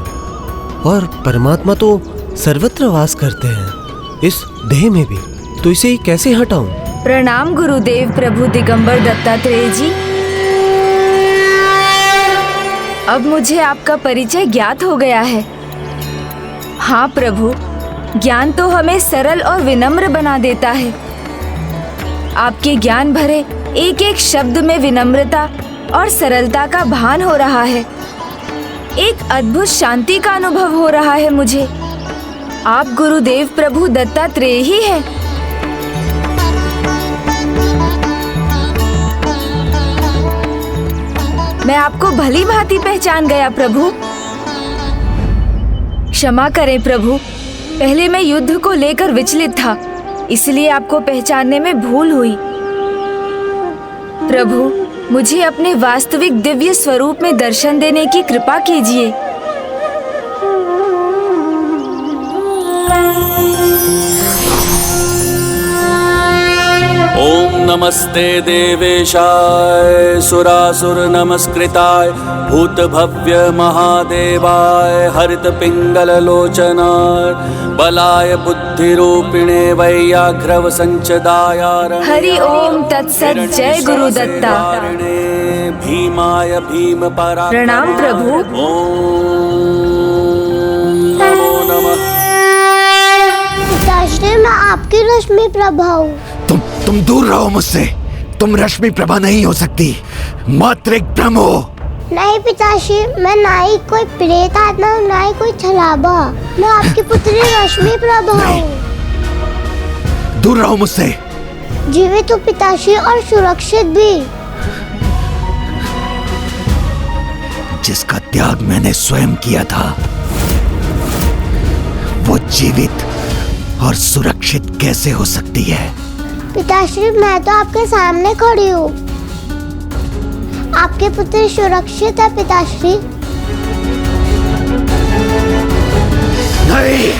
और परमात्मा तो सर्वत्र वास करते हैं, इस देह में भी। तो इसे कैसे हटाऊं? प्रणाम गुरुदेव प्रभु दिगंबर दत्तात्रेय जी। अब मुझे आपका परिचय ज्ञात हो गया है। हाँ प्रभु, ज्ञान तो हमें सरल और विनम्र बना देता है। आपके ज्ञान भरे एक एक शब्द में विनम्रता और सरलता का भान हो रहा है। एक अद्भुत शांति का अनुभव हो रहा है मुझे। आप गुरुदेव प्रभु दत्तात्रेय ही हैं। मैं आपको भली भांति पहचान गया प्रभु। क्षमा करें प्रभु, पहले मैं युद्ध को लेकर विचलित था, इसलिए आपको पहचानने में भूल हुई। प्रभु, मुझे अपने वास्तविक दिव्य स्वरूप में दर्शन देने की कृपा कीजिए। ओम नमस्ते देवेशाय सुरासुर नमस्कृताय भूत भव्य महादेवाय हरित पिंगल लोचनाय बलाय बुद्धिरूपिणे वैयाघ्रव संचदाय हरि ओम तत्सत। जय गुरु दत्ता। भीमाय भीम परा। प्रणाम प्रभु। ओम नमो नमः। पिताश्री, मैं आपकी रश्मि प्रभा हूँ। तुम दूर रहो मुझसे। तुम रश्मि प्रभा नहीं हो सकती, मात्र एक भ्रम हो। नहीं पिताश्री, मैं ना ही कोई प्रेत आत्मा हूँ, ना ही कोई छलावा। मैं आपकी पुत्री रश्मि प्रभा हूँ। दूर रहो मुझसे। जीवित हूँ पिताश्री, और सुरक्षित भी। जिसका त्याग मैंने स्वयं किया था, वो जीवित और सुरक्षित कैसे हो सकती है? पिताश्री, मैं तो आपके सामने खड़ी हूँ। आपके पुत्र सुरक्षित है पिताश्री। नहीं।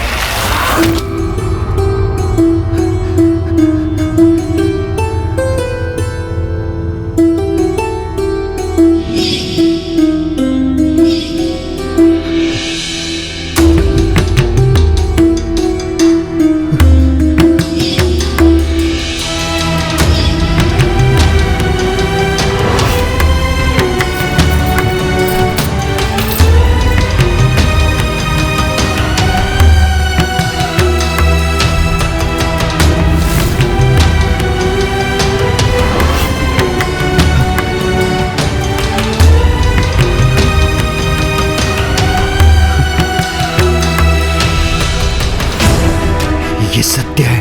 ये सत्य है,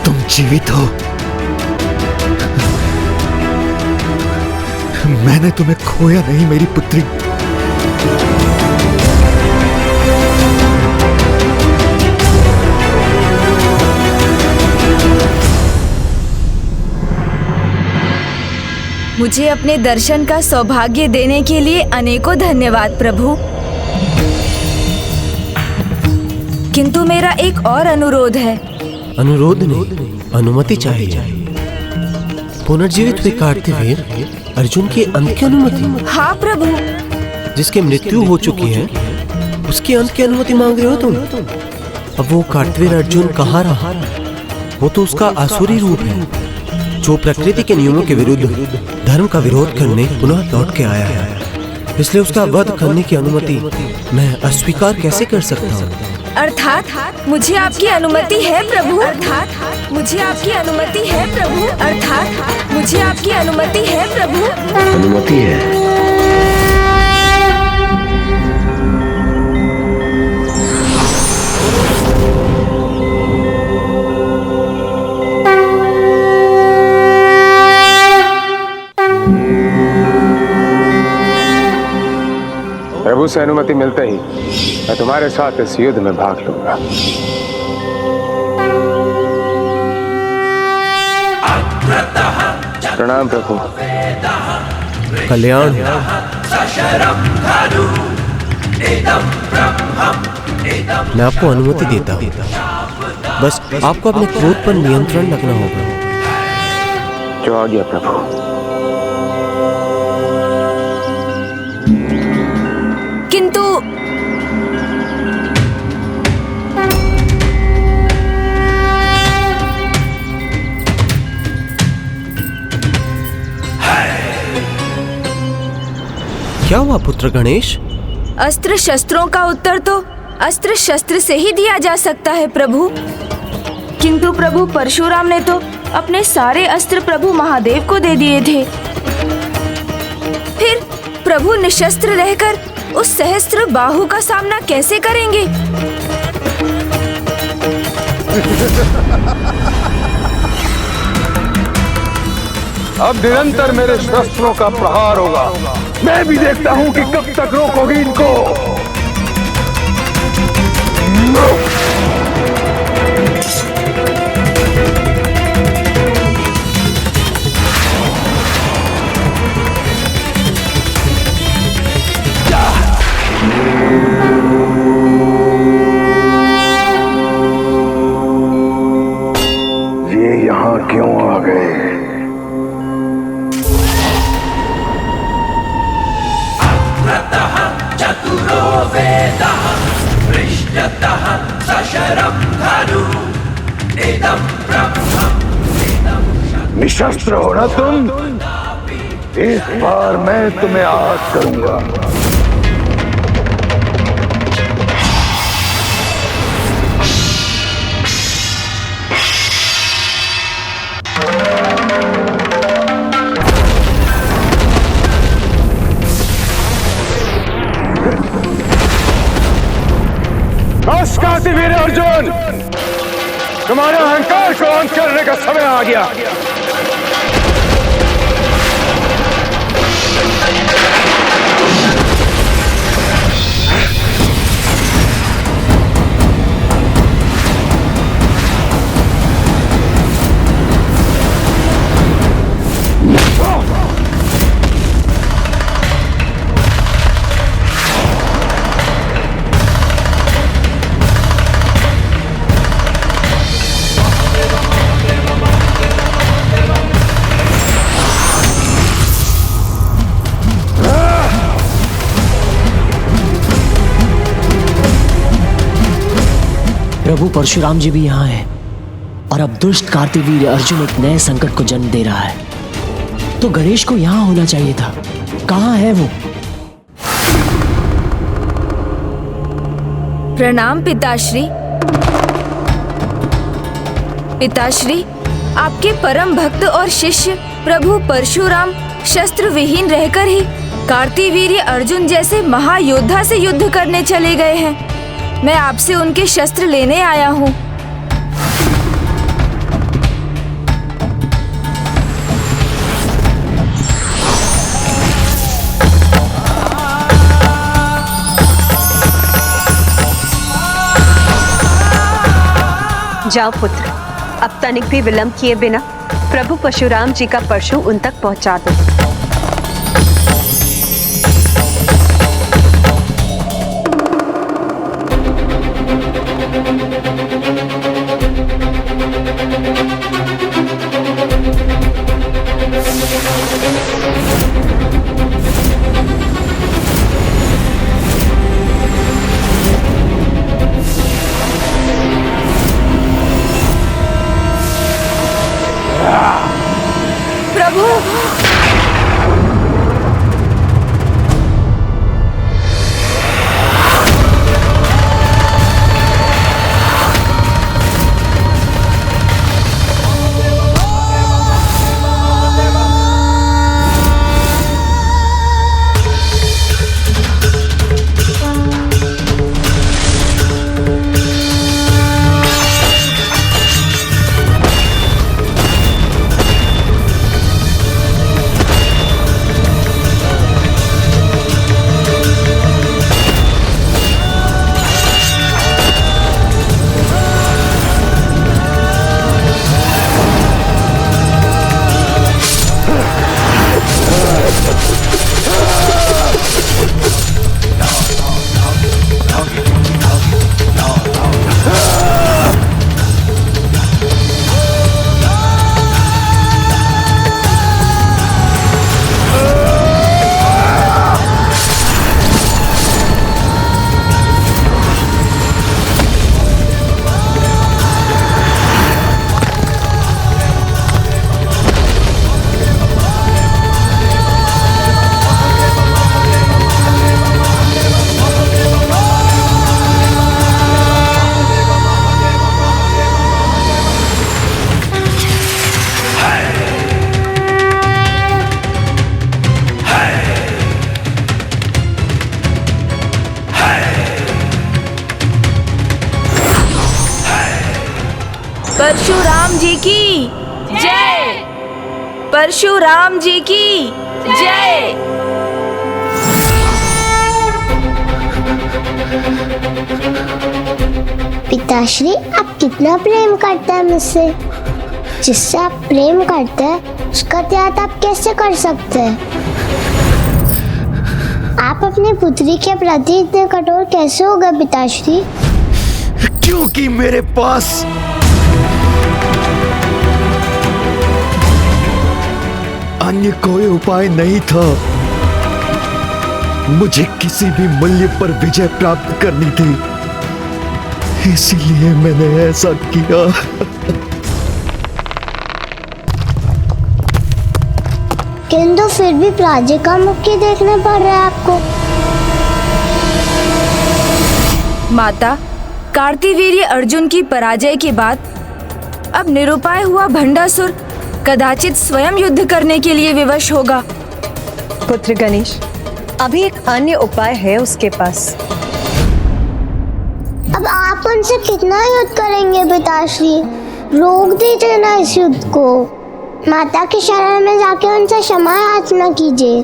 तुम जीवित हो। मैंने तुम्हें खोया नहीं मेरी पुत्री। मुझे अपने दर्शन का सौभाग्य देने के लिए अनेकों धन्यवाद प्रभु। किंतु मेरा एक और अनुरोध है। अनुरोध नहीं, अनुमति चाहिए। पुनर्जीवित हुए कार्तिवीर अर्जुन के अंत की अनुमति? हाँ प्रभु। जिसकी मृत्यु हो चुकी है, उसके अंत की अनुमति मांग रहे हो तुम? अब वो कार्तिवीर अर्जुन कहाँ रहा? वो तो उसका आसुरी रूप है, जो प्रकृति के नियमों के विरुद्ध धर्म का विरोध करने पुनः लौट के आया है। इसलिए उसका वध करने की अनुमति मैं अस्वीकार कैसे कर सकता हूँ? अर्थात मुझे आपकी अनुमति है प्रभु। अर्थात मुझे आपकी अनुमति है प्रभु। अर्थात मुझे आपकी अनुमति है प्रभु। अनुमति है। प्रभु से अनुमति मिलते ही मैं तुम्हारे साथ इस युद्ध में भाग लूंगा। प्रणाम प्रभु। कल्याण हो। मैं आपको अनुमति देता हूँ, बस आपको अपने क्रोध पर नियंत्रण रखना होगा। जो आ गया प्रभु। किंतु क्या हुआ पुत्र गणेश? अस्त्र शस्त्रों का उत्तर तो अस्त्र शस्त्र से ही दिया जा सकता है प्रभु। किंतु प्रभु परशुराम ने तो अपने सारे अस्त्र प्रभु महादेव को दे दिए थे। फिर प्रभु निशस्त्र रहकर उस सहस्त्र बाहु का सामना कैसे करेंगे? अब निरंतर मेरे शस्त्रों का प्रहार होगा। मैं भी देखता हूं कि कब तक रोकोगी इनको। ये यहां क्यों आ गए? निशस्त्र हो ना तुम? इस बार मैं तुम्हें आहत करूंगा। बस कार्तिवीर अर्जुन, तुम्हारे अहंकार को अंत करने का समय आ गया। प्रभु परशुराम जी भी यहाँ हैं और अब दुष्ट कार्तिवीर्य अर्जुन एक नए संकट को जन्म दे रहा है। तो गणेश को यहाँ होना चाहिए था। कहाँ है वो? प्रणाम पिताश्री। पिताश्री, आपके परम भक्त और शिष्य प्रभु परशुराम शस्त्र विहीन रहकर ही कार्तिवीर्य अर्जुन जैसे महायोद्धा से युद्ध करने चले गए हैं। मैं आपसे उनके शस्त्र लेने आया हूँ। जाओ पुत्र, अब तनिक भी विलंब किए बिना प्रभु परशुराम जी का परशु उन तक पहुंचा दो। जी की जय। परशुराम जी की जय। पिताश्री, आप कितना प्रेम करते हैं मुझसे? जिससे आप प्रेम करते हैं उसका त्याग आप कैसे कर सकते हैं? आप अपनी पुत्री के प्रति इतने कठोर कैसे हो गए पिताश्री? क्योंकि मेरे पास अन्य कोई उपाय नहीं था। मुझे किसी भी मूल्य पर विजय प्राप्त करनी थी, इसीलिए मैंने ऐसा किया। किंतु फिर भी पराजय का मुख क्यों देखना पड़ रहा है आपको? माता, कार्तिवीर्य अर्जुन की पराजय के बाद अब निरुपाय हुआ भंडासुर कदाचित स्वयं युद्ध करने के लिए विवश होगा। पुत्र गणेश, अभी एक अन्य उपाय है उसके पास। अब आप उनसे कितना युद्ध करेंगे पिताश्री? रोक दीजिए ना इस युद्ध को। माता के शरण में जाके उनसे क्षमा याचना कीजिए।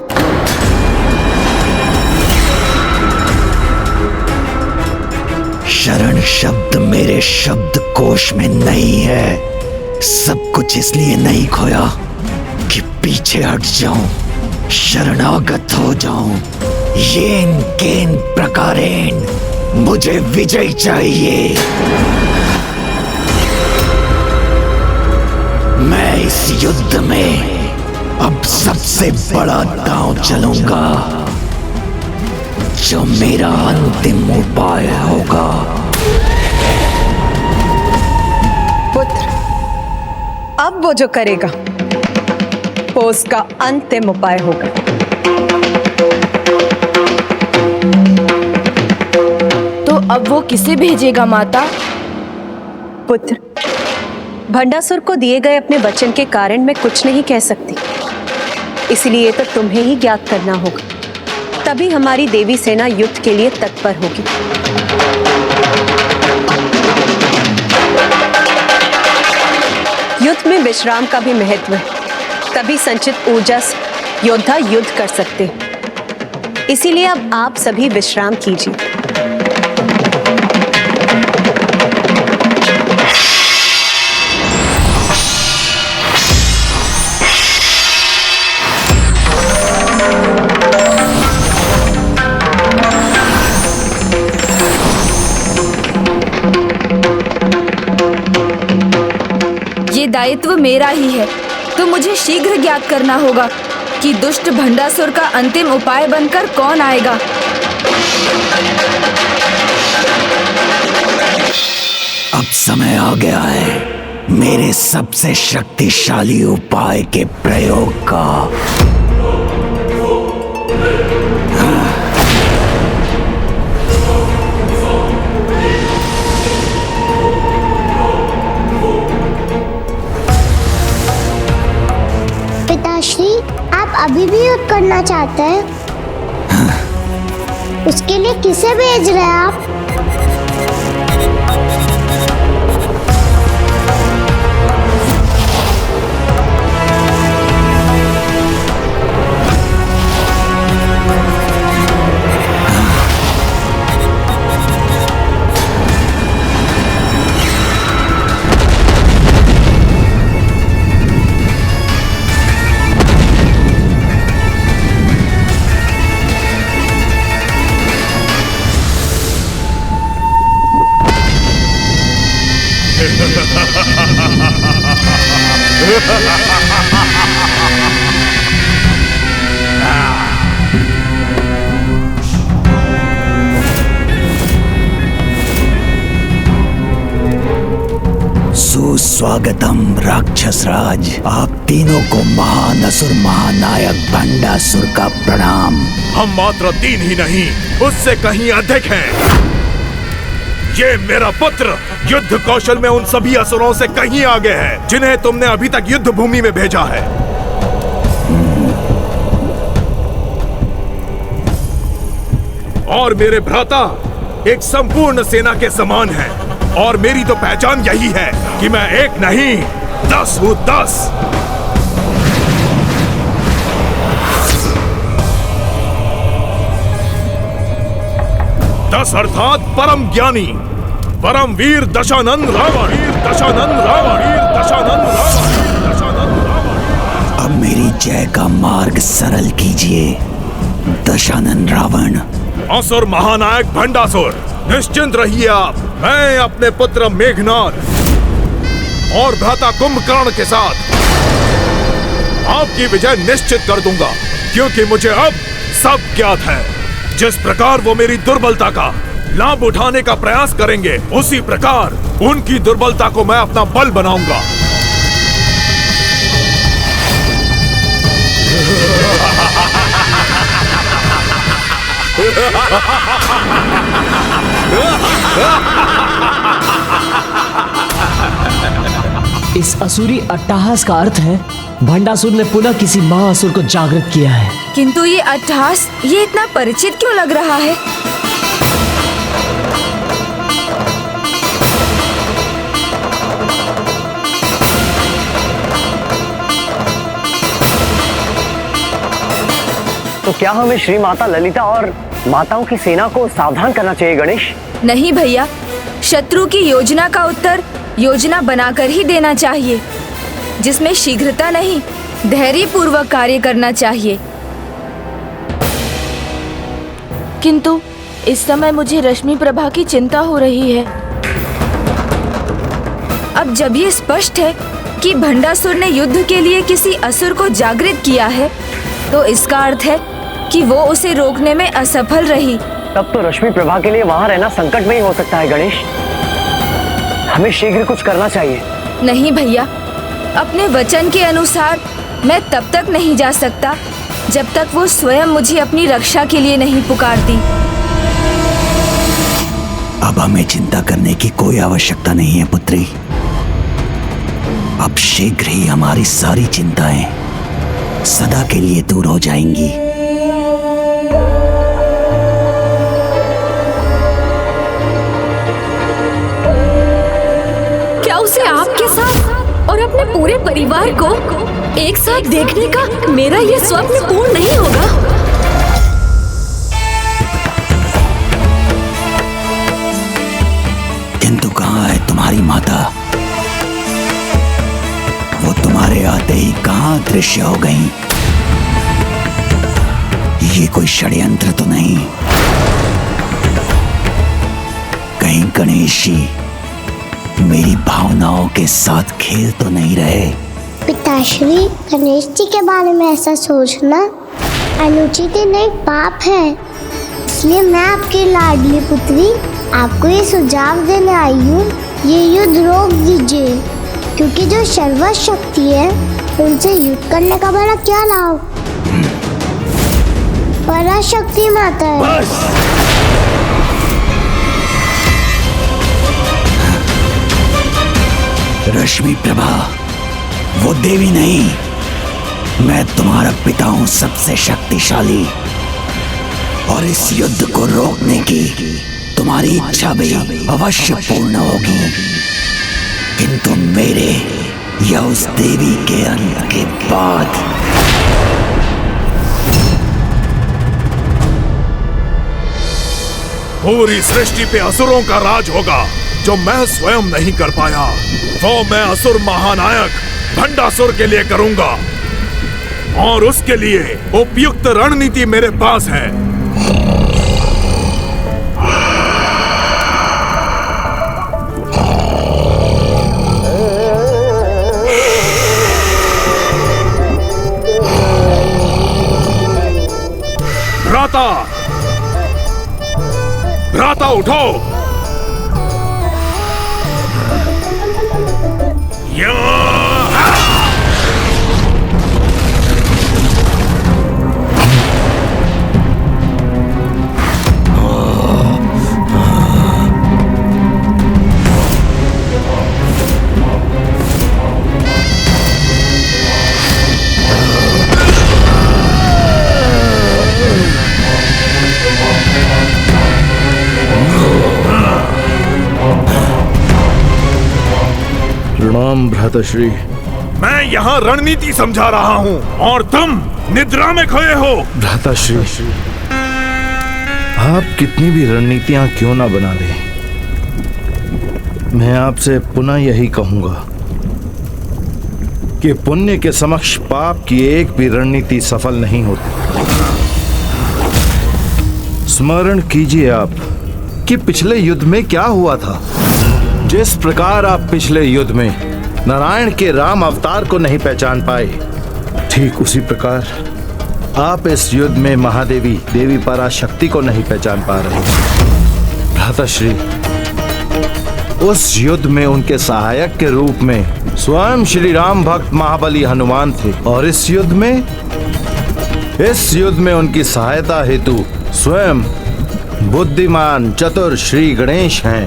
शरण शब्द मेरे शब्द कोश में नहीं है। सब कुछ इसलिए नहीं खोया कि पीछे हट जाऊं, शरणागत हो जाऊं। येन केन प्रकारेण मुझे विजय चाहिए। मैं इस युद्ध में अब सबसे बड़ा दांव चलूंगा, जो मेरा अंतिम उपाय होगा। पुत्र, अब वो जो करेगा वो उसका अंतिम उपाय होगा। तो अब वो किसे भेजेगा माता? पुत्र, भंडासुर को दिए गए अपने वचन के कारण मैं कुछ नहीं कह सकती, इसलिए तो तुम्हें ही ज्ञात करना होगा। तभी हमारी देवी सेना युद्ध के लिए तत्पर होगी। युद्ध में विश्राम का भी महत्व है, तभी संचित ऊर्जा से योद्धा युद्ध कर सकते हैं। इसीलिए अब आप सभी विश्राम कीजिए। दायित्व मेरा ही है, तो मुझे शीघ्र ज्ञात करना होगा कि दुष्ट भंडासुर का अंतिम उपाय बनकर कौन आएगा। अब समय आ गया है मेरे सबसे शक्तिशाली उपाय के प्रयोग का। पिताश्री, आप अभी भी युद्ध करना चाहते हैं? उसके लिए किसे भेज रहे हैं आप? सुस्वागतम राक्षस राज। आप तीनों को महान असुर महानायक भंडासुर का प्रणाम। हम मात्र 3 ही नहीं, उससे कहीं अधिक हैं। ये मेरा पुत्र युद्ध कौशल में उन सभी असुरों से कहीं आगे है जिन्हें तुमने अभी तक युद्ध भूमि में भेजा है। और मेरे भ्राता एक संपूर्ण सेना के समान हैं। और मेरी तो पहचान यही है कि मैं एक नहीं 10 हूँ 10। दस अर्थात परम ज्ञानी, परम वीर दशानंद रावण, वीर दशानंद रावण, वीर दशानंद रावण, दशानंद रावण। अब मेरी जय का मार्ग सरल कीजिए दशानंद रावण। असुर महानायक भंडासुर, निश्चिंत रहिए आप। मैं अपने पुत्र मेघनाद और भ्राता कुंभकर्ण के साथ आपकी विजय निश्चित कर दूंगा, क्योंकि मुझे अब सब ज्ञात है। जिस प्रकार वो मेरी दुर्बलता का लाभ उठाने का प्रयास करेंगे, उसी प्रकार उनकी दुर्बलता को मैं अपना बल बनाऊंगा। इस असुरी अट्टहास का अर्थ है भंडासुर ने पुनः किसी महाअसुर को जागृत किया है। किंतु ये अट्टहास ये इतना परिचित क्यों लग रहा है? तो क्या हमें श्री माता ललिता और माताओं की सेना को सावधान करना चाहिए गणेश? नहीं भैया, शत्रु की योजना का उत्तर योजना बनाकर ही देना चाहिए, जिसमें शीघ्रता नहीं, धैर्य पूर्वक कार्य करना चाहिए। किंतु इस समय मुझे रश्मि प्रभा की चिंता हो रही है। अब जब ये स्पष्ट है कि भंडासुर ने युद्ध के लिए किसी असुर को जागृत किया है, तो इसका अर्थ है कि वो उसे रोकने में असफल रही। तब तो रश्मि प्रभा के लिए वहाँ रहना संकट में ही हो सकता है गणेश। हमें शीघ्र कुछ करना चाहिए। नहीं भैया, अपने वचन के अनुसार मैं तब तक नहीं जा सकता जब तक वो स्वयं मुझे अपनी रक्षा के लिए नहीं पुकारती। अब हमें चिंता करने की कोई आवश्यकता नहीं है पुत्री। अब शीघ्र ही हमारी सारी चिंताएं सदा के लिए दूर हो जाएंगी। क्या उसे आपके साथ और अपने पूरे परिवार को एक साथ देखने का मेरा ये स्वप्न पूर्ण नहीं होगा? किंतु कहाँ है तुम्हारी माता? वो तुम्हारे आते ही कहाँ दृश्य हो गई? ये कोई षड्यंत्र तो नहीं? कहीं गणेश जी मेरी भावनाओं के साथ खेल तो नहीं रहे? पिताश्री, गणेश जी के बारे में ऐसा सोचना अनुचित नहीं, पाप है। इसलिए मैं आपकी लाडली पुत्री आपको ये सुझाव देने आई हूँ, ये युद्ध रोक दीजिए, क्योंकि जो सर्वशक्ति है उनसे युद्ध करने का बड़ा क्या लाभ? पराशक्ति माता है। रश्मि प्रभा वो देवी नहीं, मैं तुम्हारा पिता हूं, सबसे शक्तिशाली। और इस युद्ध को रोकने की तुम्हारी इच्छा भी अवश्य पूर्ण होगी, किंतु मेरे या उस देवी के अंत के बाद। पूरी सृष्टि पे असुरों का राज होगा, जो मैं स्वयं नहीं कर पाया वो मैं असुर महानायक भंडासुर के लिए करूंगा, और उसके लिए उपयुक्त रणनीति मेरे पास है। भ्राता, भ्राता उठो। प्रणाम भ्राताश्री, मैं यहाँ रणनीति समझा रहा हूँ और तुम निद्रा में खोए हो। भ्राताश्री, आप कितनी भी रणनीतियां क्यों ना बना ले, मैं आपसे पुनः यही कहूंगा कि पुण्य के समक्ष पाप की एक भी रणनीति सफल नहीं होती। स्मरण कीजिए आप कि पिछले युद्ध में क्या हुआ था। जिस प्रकार आप पिछले युद्ध में नारायण के राम अवतार को नहीं पहचान पाए, ठीक उसी प्रकार आप इस युद्ध में महादेवी देवी पराशक्ति को नहीं पहचान पा रहे। भ्राताश्री, उस युद्ध में उनके सहायक के रूप में स्वयं श्री राम भक्त महाबली हनुमान थे और इस युद्ध में उनकी सहायता हेतु स्वयं बुद्धिमान चतुर श्री गणेश हैं।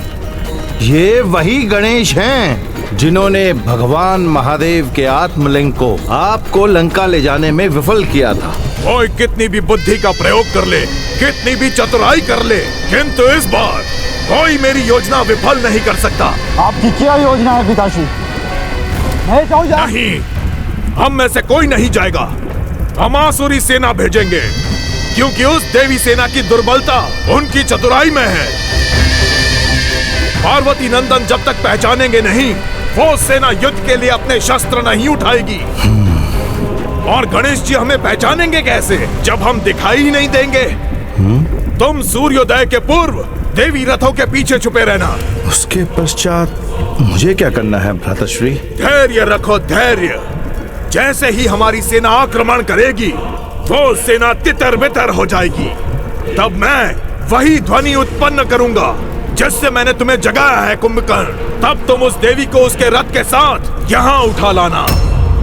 ये वही गणेश हैं जिन्होंने भगवान महादेव के आत्मलिंग को आपको लंका ले जाने में विफल किया था। कोई कितनी भी बुद्धि का प्रयोग कर ले, कितनी भी चतुराई कर ले, किंतु इस बार कोई मेरी योजना विफल नहीं कर सकता। आपकी क्या योजना है पिताश्री? नहीं, हम में से कोई नहीं जाएगा। हम आसुरी सेना भेजेंगे, क्योंकि उस देवी सेना की दुर्बलता उनकी चतुराई में है। पार्वती नंदन जब तक पहचानेंगे नहीं, वो सेना युद्ध के लिए अपने शस्त्र नहीं उठाएगी। और गणेश जी हमें पहचानेंगे कैसे जब हम दिखाई ही नहीं देंगे? तुम सूर्योदय के पूर्व देवी रथों के पीछे छुपे रहना। उसके पश्चात मुझे क्या करना है भ्राताश्री? धैर्य रखो, धैर्य। जैसे ही हमारी सेना आक्रमण करेगी, वो सेना तितर बितर हो जाएगी। तब मैं वही ध्वनि उत्पन्न करूंगा जिससे मैंने तुम्हें जगाया है कुंभकर्ण। तब तुम उस देवी को उसके रथ के साथ यहाँ उठा लाना।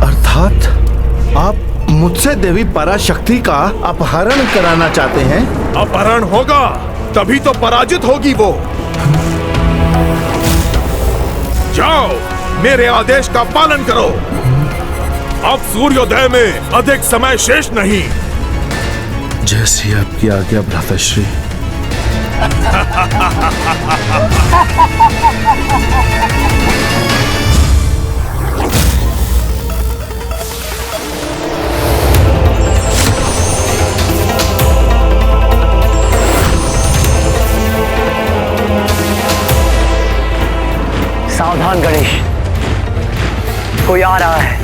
अर्थात आप मुझसे देवी पराशक्ति का अपहरण कराना चाहते हैं? अपहरण होगा तभी तो पराजित होगी वो। जाओ, मेरे आदेश का पालन करो। अब सूर्योदय में अधिक समय शेष नहीं। जैसी आपकी आज्ञा भ्राताश्री। सावधान गणेश, कोई आ रहा है।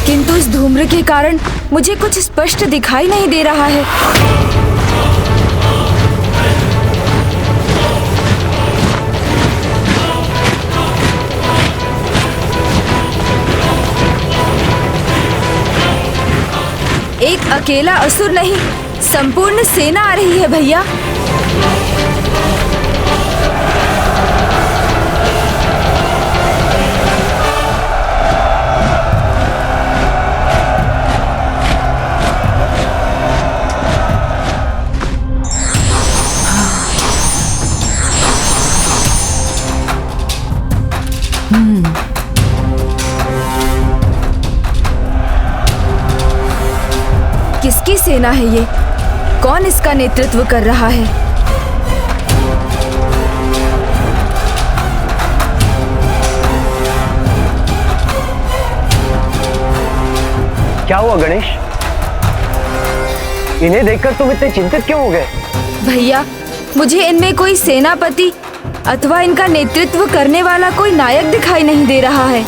किंतु इस धूम्र के कारण मुझे कुछ स्पष्ट दिखाई नहीं दे रहा है। एक अकेला असुर नहीं, संपूर्ण सेना आ रही है भैया। किसकी सेना है ये? कौन इसका नेतृत्व कर रहा है? क्या हुआ गणेश? इन्हें देखकर तुम इतने चिंतित क्यों हो गए? भैया, मुझे इनमें कोई सेनापति अथवा इनका नेतृत्व करने वाला कोई नायक दिखाई नहीं दे रहा है।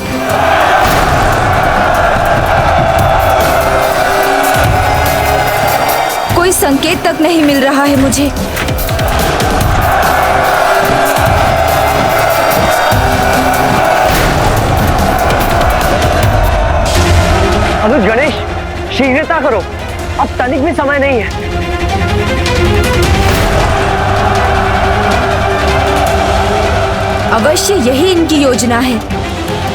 कोई संकेत तक नहीं मिल रहा है मुझे। अनुज, गणेश, शीघ्रता करो, अब तनिक भी समय नहीं है। अवश्य यही इनकी योजना है,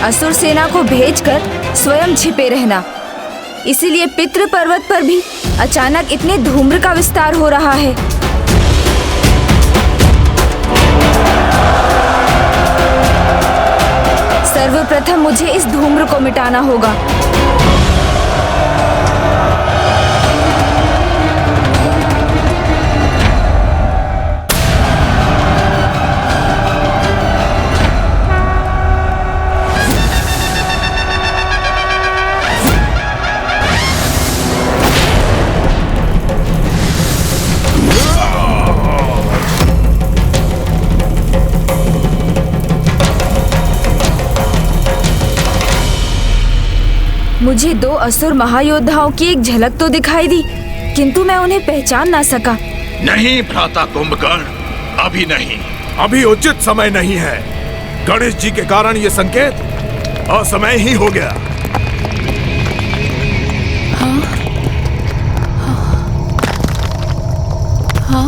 असुर सेना को भेजकर स्वयं छिपे रहना। इसीलिए पितृ पर्वत पर भी अचानक इतने धूम्र का विस्तार हो रहा है। सर्वप्रथम मुझे इस धूम्र को मिटाना होगा। मुझे 2 असुर महायोद्धाओं की एक झलक तो दिखाई दी, किंतु मैं उन्हें पहचान ना सका। नहीं भ्राता कुंभकर्ण, अभी नहीं, अभी उचित समय नहीं है। गणेश जी के कारण ये संकेत असमय ही हो गया। हाँ? हाँ?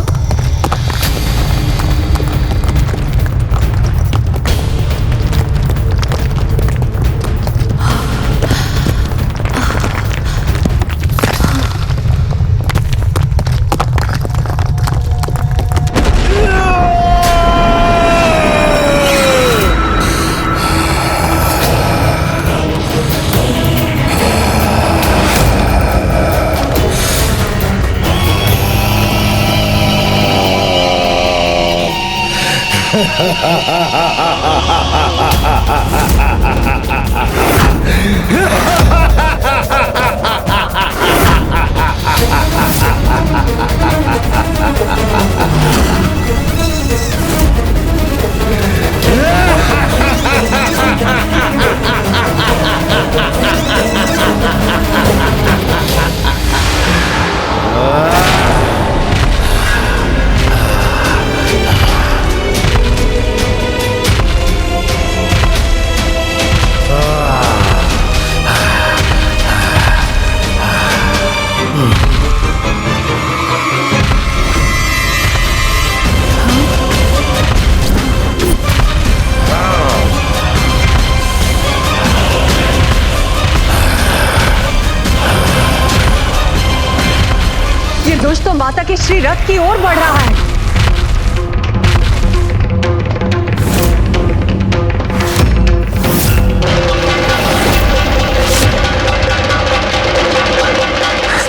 दुष्ट तो माता के श्री रथ की ओर बढ़ रहा है।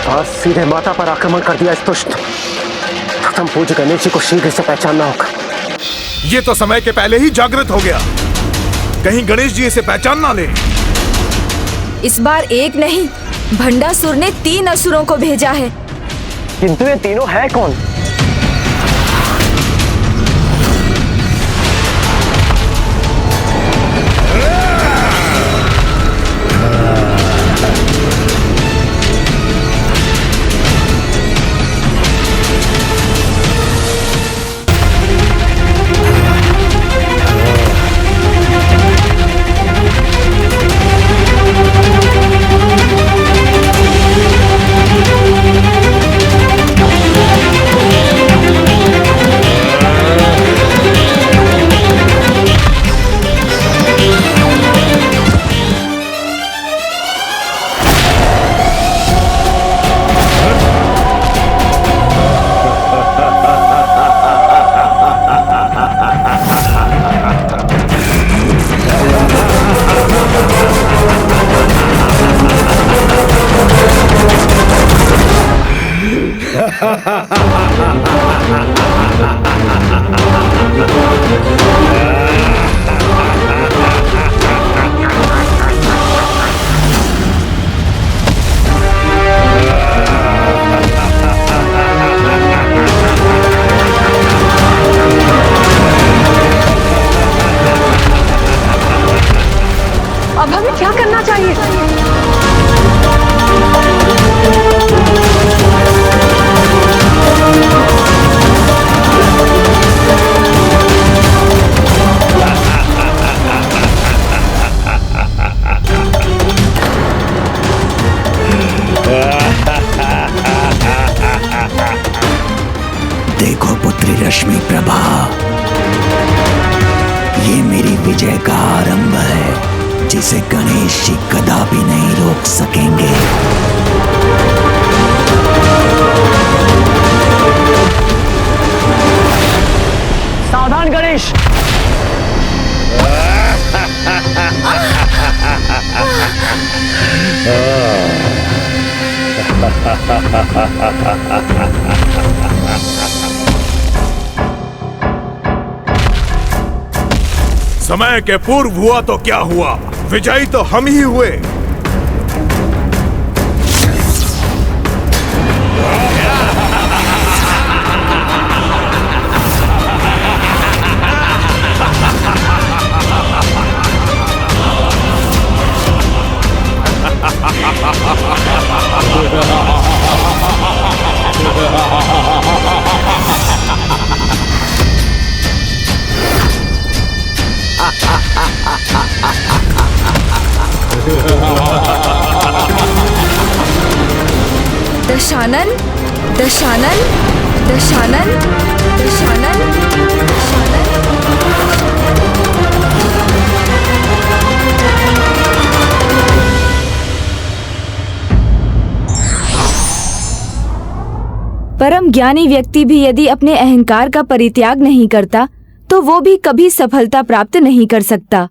आज सीधे माता पर आक्रमण कर दिया इस दुष्ट। प्रथम पूज्य गणेश जी को शीघ्र से पहचानना होगा। ये तो समय के पहले ही जागृत हो गया, कहीं गणेश जी इसे पहचान ना ले। इस बार एक नहीं, भंडासुर ने 3 असुरों को भेजा है। किंतु ये तीनों है कौन? अब हमें क्या करना चाहिए? देखो पुत्री रश्मि प्रभा, ये मेरी विजय का आरंभ है, जिसे गणेश जी कदापि नहीं रोक सकेंगे। सावधान गणेश। समय के पूर्व हुआ तो क्या हुआ, विजयी तो हम ही हुए। दशानन, दशानन, दशानन, दशानन, दशानन। परम ज्ञानी व्यक्ति भी यदि अपने अहंकार का परित्याग नहीं करता तो वो भी कभी सफलता प्राप्त नहीं कर सकता।